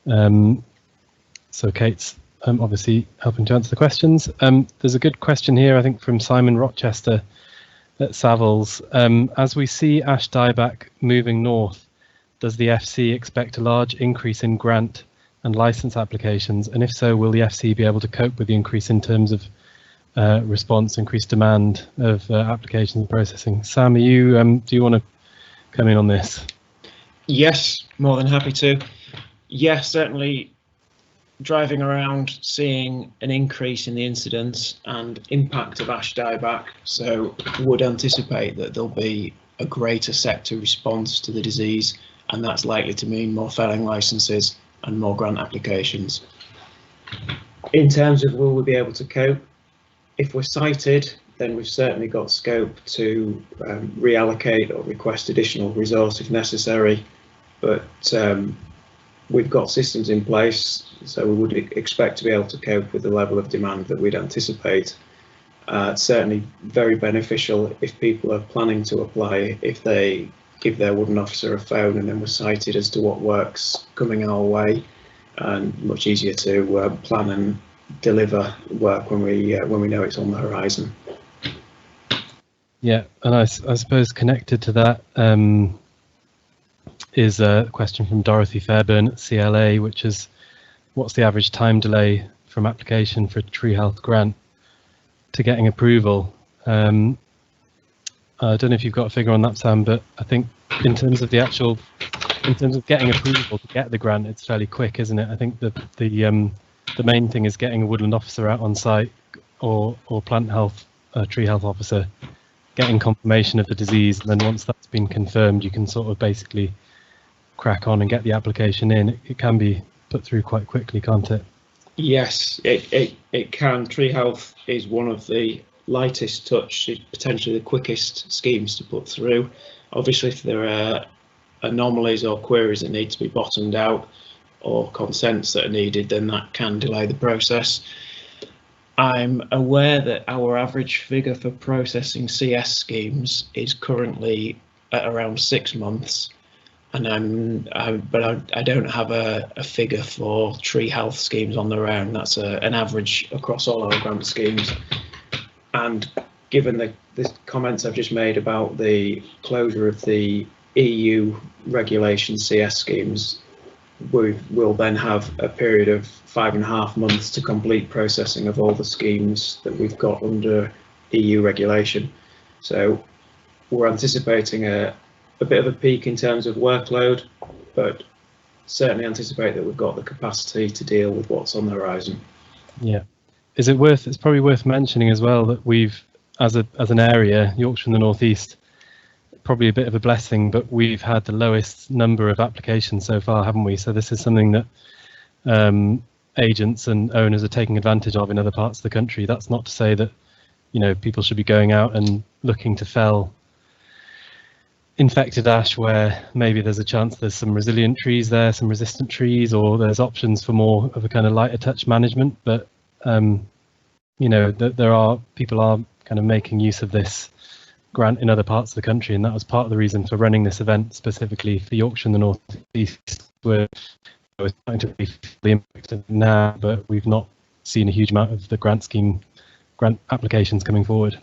So Kate's obviously helping to answer the questions. There's a good question here, I think, from Simon Rochester at Savills. As we see ash dieback moving north, does the FC expect a large increase in grant and license applications? And if so, will the FC be able to cope with the increase in terms of response, increased demand of applications and processing? Sam, are you, do you want to come in on this? Yes, more than happy to. Yes, certainly driving around, seeing an increase in the incidence and impact of ash dieback, so would anticipate that there'll be a greater sector response to the disease, and that's likely to mean more felling licenses and more grant applications. In terms of will we be able to cope, if we're cited, then we've certainly got scope to reallocate or request additional resource if necessary, but we've got systems in place, so we would expect to be able to cope with the level of demand that we'd anticipate. Certainly very beneficial if people are planning to apply, if they give their woodland officer a phone and then we're cited as to what work's coming our way, and much easier to plan and deliver work when we know it's on the horizon. Yeah, and I suppose connected to that is a question from Dorothy Fairburn at CLA, which is, what's the average time delay from application for a tree health grant to getting approval? I don't know if you've got a figure on that, Sam, but I think in terms of getting approval to get the grant, it's fairly quick, isn't it? I think the main thing is getting a woodland officer out on site or plant health a tree health officer getting confirmation of the disease, and then once that's been confirmed, you can sort of basically crack on and get the application in. It can be put through quite quickly, can't it? Yes, it can. Tree health is one of the lightest touch, potentially the quickest schemes to put through. Obviously, if there are anomalies or queries that need to be bottomed out or consents that are needed, then that can delay the process. I'm aware that our average figure for processing CS schemes is currently at around 6 months, and I don't have a figure for tree health schemes on their own. That's an average across all our grant schemes. And given the comments I've just made about the closure of the EU regulation CS schemes, we will then have a period of 5.5 months to complete processing of all the schemes that we've got under EU regulation. So we're anticipating a bit of a peak in terms of workload, but certainly anticipate that we've got the capacity to deal with what's on the horizon. Yeah. It's probably worth mentioning as well that we've, as an area, Yorkshire and the North East, probably a bit of a blessing, but we've had the lowest number of applications so far, haven't we? So this is something that agents and owners are taking advantage of in other parts of the country. That's not to say that, you know, people should be going out and looking to fell infected ash where maybe there's a chance there's some resilient trees there, some resistant trees, or there's options for more of a kind of lighter touch management. But you know, people are kind of making use of this grant in other parts of the country, and that was part of the reason for running this event specifically for Yorkshire and the North East, where we're starting to be the impact of now, but we've not seen a huge amount of the grant applications coming forward.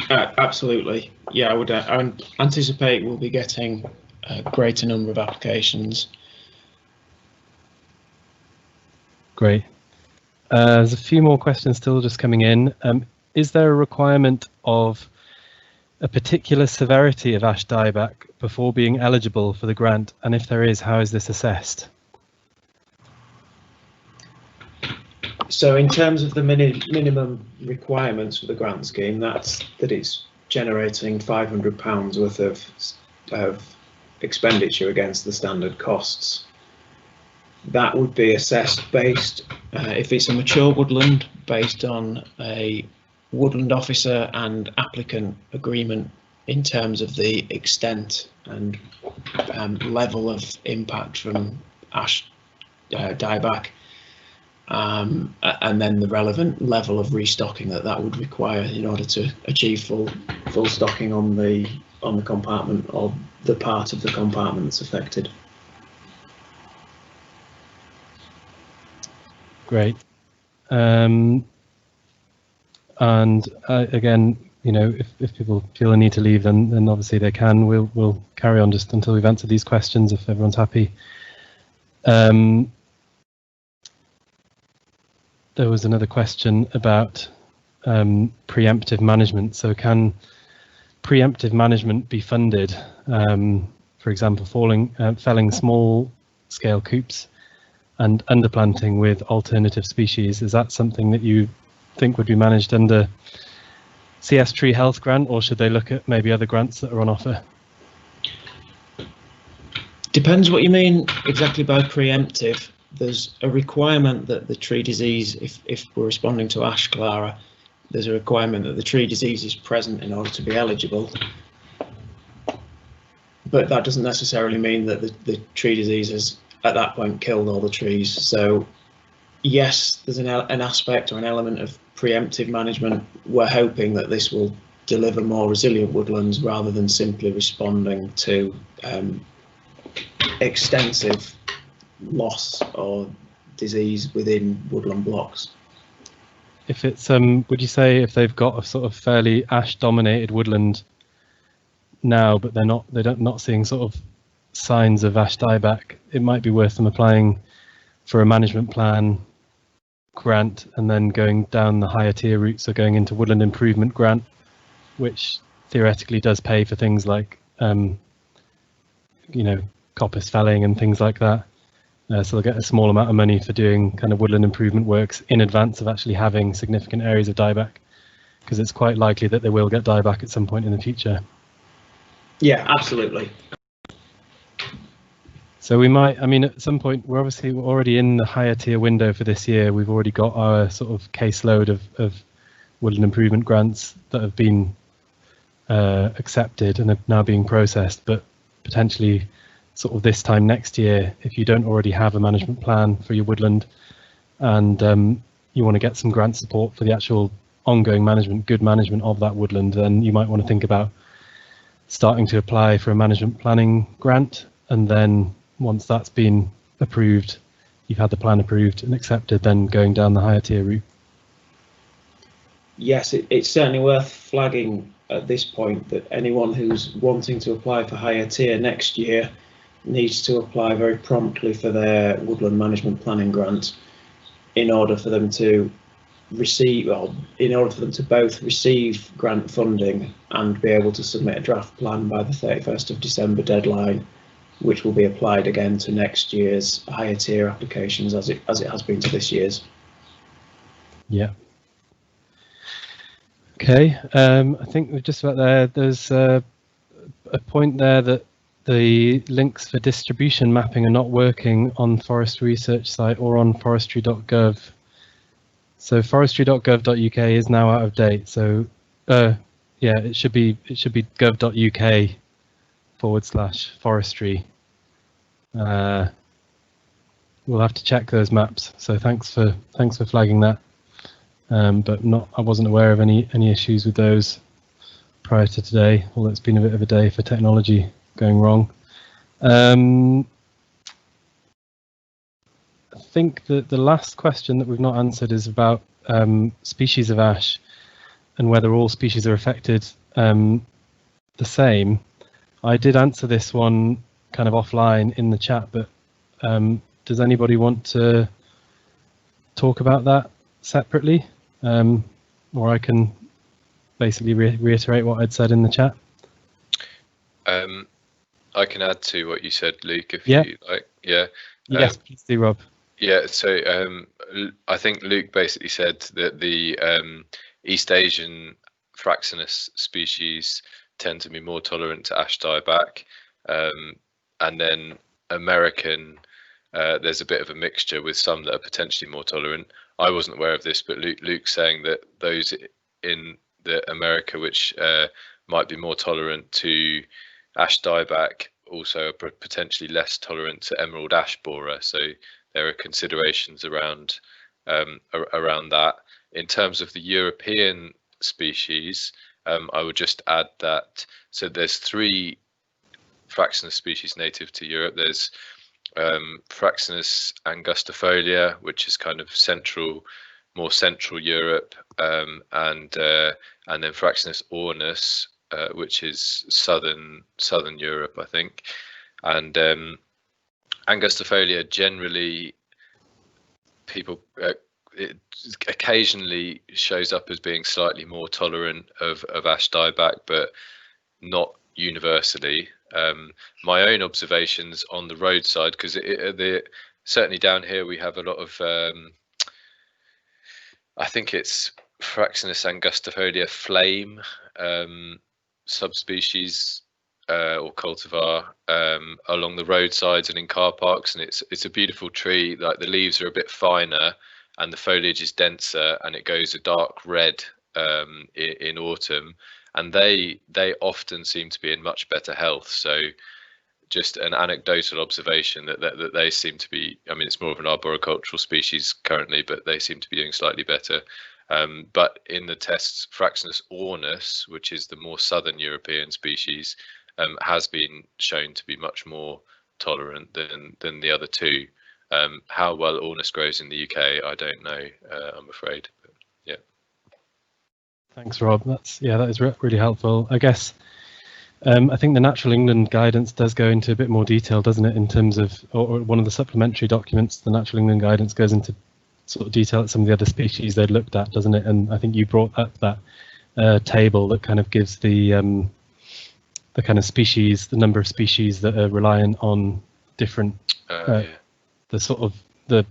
Absolutely, yeah. I would anticipate we'll be getting a greater number of applications. Great. There's a few more questions still just coming in. Is there a requirement of a particular severity of ash dieback before being eligible for the grant? And if there is, how is this assessed? So in terms of the minimum requirements for the grant scheme, that's that it's generating £500 worth of expenditure against the standard costs. That would be assessed based, if it's a mature woodland, based on a woodland officer and applicant agreement in terms of the extent and level of impact from ash dieback, and then the relevant level of restocking that would require in order to achieve full stocking on the compartment or the part of the compartment that's affected. Great. And again, you know, if people feel a need to leave, then obviously they can. We'll carry on just until we've answered these questions if everyone's happy. There was another question about preemptive management. So can preemptive management be funded? For example, felling small scale coops and underplanting with alternative species. Is that something that you think would be managed under CS Tree Health grant, or should they look at maybe other grants that are on offer? Depends what you mean exactly by preemptive. There's a requirement that the tree disease, if we're responding to ash clara, there's a requirement that the tree disease is present in order to be eligible. But that doesn't necessarily mean that the tree disease has at that point killed all the trees. So yes, there's an aspect or an element of preemptive management. We're hoping that this will deliver more resilient woodlands rather than simply responding to extensive loss or disease within woodland blocks. If it's would you say if they've got a sort of fairly ash dominated woodland now, but they're not seeing sort of signs of ash dieback, it might be worth them applying for a management plan grant and then going down the higher tier route, so going into woodland improvement grant, which theoretically does pay for things like you know, coppice felling and things like that. So they'll get a small amount of money for doing kind of woodland improvement works in advance of actually having significant areas of dieback, because it's quite likely that they will get dieback at some point in the future. Yeah, absolutely. So we might, I mean, at some point, we're already in the higher tier window for this year. We've already got our sort of caseload of woodland improvement grants that have been accepted and are now being processed, but potentially sort of this time next year, if you don't already have a management plan for your woodland and you want to get some grant support for the actual ongoing management, good management of that woodland, then you might want to think about starting to apply for a management planning grant, and then once that's been approved, you've had the plan approved and accepted, then going down the higher tier route. Yes, it's certainly worth flagging at this point that anyone who's wanting to apply for higher tier next year needs to apply very promptly for their woodland management planning grant in order for them to receive, well, in order for them to both receive grant funding and be able to submit a draft plan by the 31st of December deadline, which will be applied again to next year's higher tier applications as it has been to this year's. Yeah. Okay, I think we're just about there. There's a point there that the links for distribution mapping are not working on Forestry research site or on forestry.gov. So forestry.gov.uk is now out of date. So yeah, it should be gov.uk/forestry. We'll have to check those maps. So thanks for flagging that. But I wasn't aware of any issues with those prior to today, although it's been a bit of a day for technology going wrong. I think that the last question that we've not answered is about species of ash and whether all species are affected the same. I did answer this one kind of offline in the chat, but does anybody want to talk about that separately? Or I can basically reiterate what I'd said in the chat. I can add to what you said, Luke, if you like. Yeah. Yes, please do, Rob. Yeah. So I think Luke basically said that the East Asian fraxinus species tend to be more tolerant to ash dieback, and then American. There's a bit of a mixture with some that are potentially more tolerant. I wasn't aware of this, but Luke's saying that those in America which might be more tolerant to ash dieback also are potentially less tolerant to emerald ash borer. So there are considerations around that. In terms of the European species, I would just add that so there's 3 fraxinus species native to Europe. There's Fraxinus angustifolia, which is kind of more central Europe, and then Fraxinus ornus, which is southern Europe, I think. And angustifolia generally, people it occasionally shows up as being slightly more tolerant of ash dieback, but not universally. My own observations on the roadside, because certainly down here we have a lot of I think it's Fraxinus angustifolia flame subspecies or cultivar along the roadsides and in car parks, and it's a beautiful tree. Like the leaves are a bit finer and the foliage is denser, and it goes a dark red in autumn, and they often seem to be in much better health. So just an anecdotal observation that they seem to be, I mean, it's more of an arboricultural species currently, but they seem to be doing slightly better. But in the tests, Fraxinus ornus, which is the more southern European species, has been shown to be much more tolerant than the other 2. How well ornus grows in the UK, I don't know, I'm afraid. But, yeah. Thanks, Rob. That is really helpful. I guess I think the Natural England guidance does go into a bit more detail, doesn't it, in terms of, or one of the supplementary documents, the Natural England guidance goes into sort of detail at some of the other species they'd looked at, doesn't it? And I think you brought up that table that kind of gives the kind of species, the number of species that are reliant on different the sort of the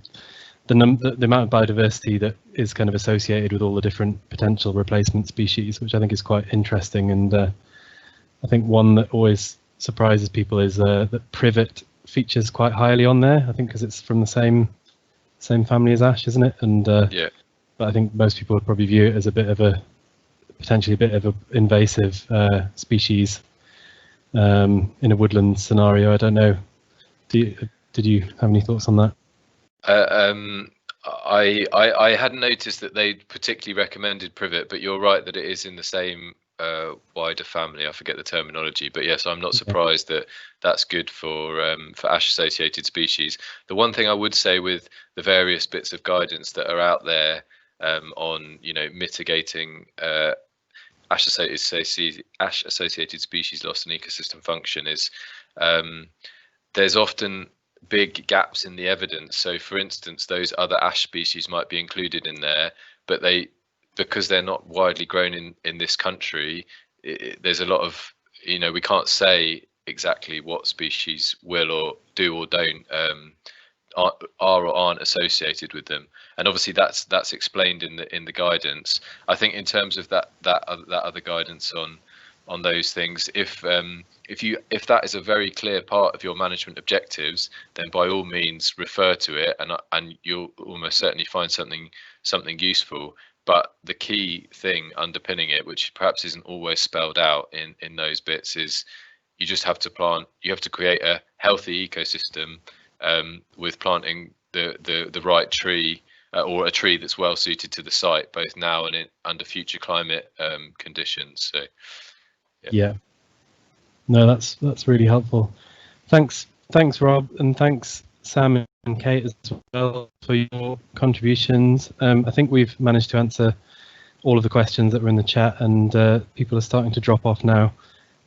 amount of biodiversity that is kind of associated with all the different potential replacement species, which I think is quite interesting. And I think one that always surprises people is that privet features quite highly on there. I think because it's from the same family as ash, isn't it? And yeah, but I think most people would probably view it as potentially a bit of an invasive species in a woodland scenario. I don't know. Did you have any thoughts on that? I hadn't noticed that they particularly recommended privet, but you're right that it is in the same wider family. I forget the terminology, but yes, I'm not surprised that that's good for ash-associated species. The one thing I would say with the various bits of guidance that are out there on, mitigating ash-associated species loss and ecosystem function is there's often big gaps in the evidence. So for instance, those other ash species might be included in there, but because they're not widely grown in this country, there's a lot of, we can't say exactly what species will or do or don't are or aren't associated with them. And obviously that's explained in the guidance. I think in terms of that other guidance on those things, if that is a very clear part of your management objectives, then by all means refer to it, and you'll almost certainly find something useful. But the key thing underpinning it, which perhaps isn't always spelled out in those bits, is you just have to create a healthy ecosystem with planting the right tree or a tree that's well suited to the site, both now and under future climate conditions. So yeah. No, that's really helpful. Thanks Rob, and thanks Sam and Kate as well for your contributions. I think we've managed to answer all of the questions that were in the chat, and people are starting to drop off now.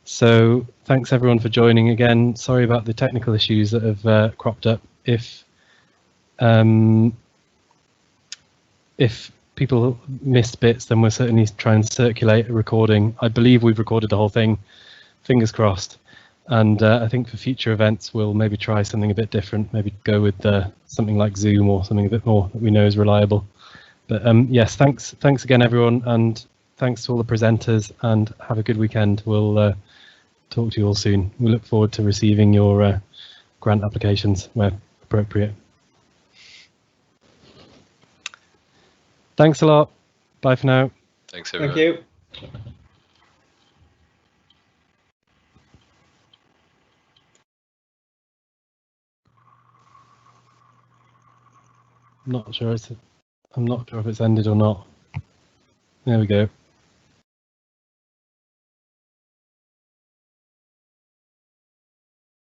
So thanks everyone for joining again. Sorry about the technical issues that have cropped up. If people missed bits, then we'll certainly try and circulate a recording. I believe we've recorded the whole thing, fingers crossed. And I think for future events, we'll maybe try something a bit different, maybe go with something like Zoom or something a bit more that we know is reliable. But yes, thanks again, everyone. And thanks to all the presenters, and have a good weekend. We'll talk to you all soon. We look forward to receiving your grant applications where appropriate. Thanks a lot. Bye for now. Thanks, everyone. Thank you. I'm not sure if it's ended or not. There we go.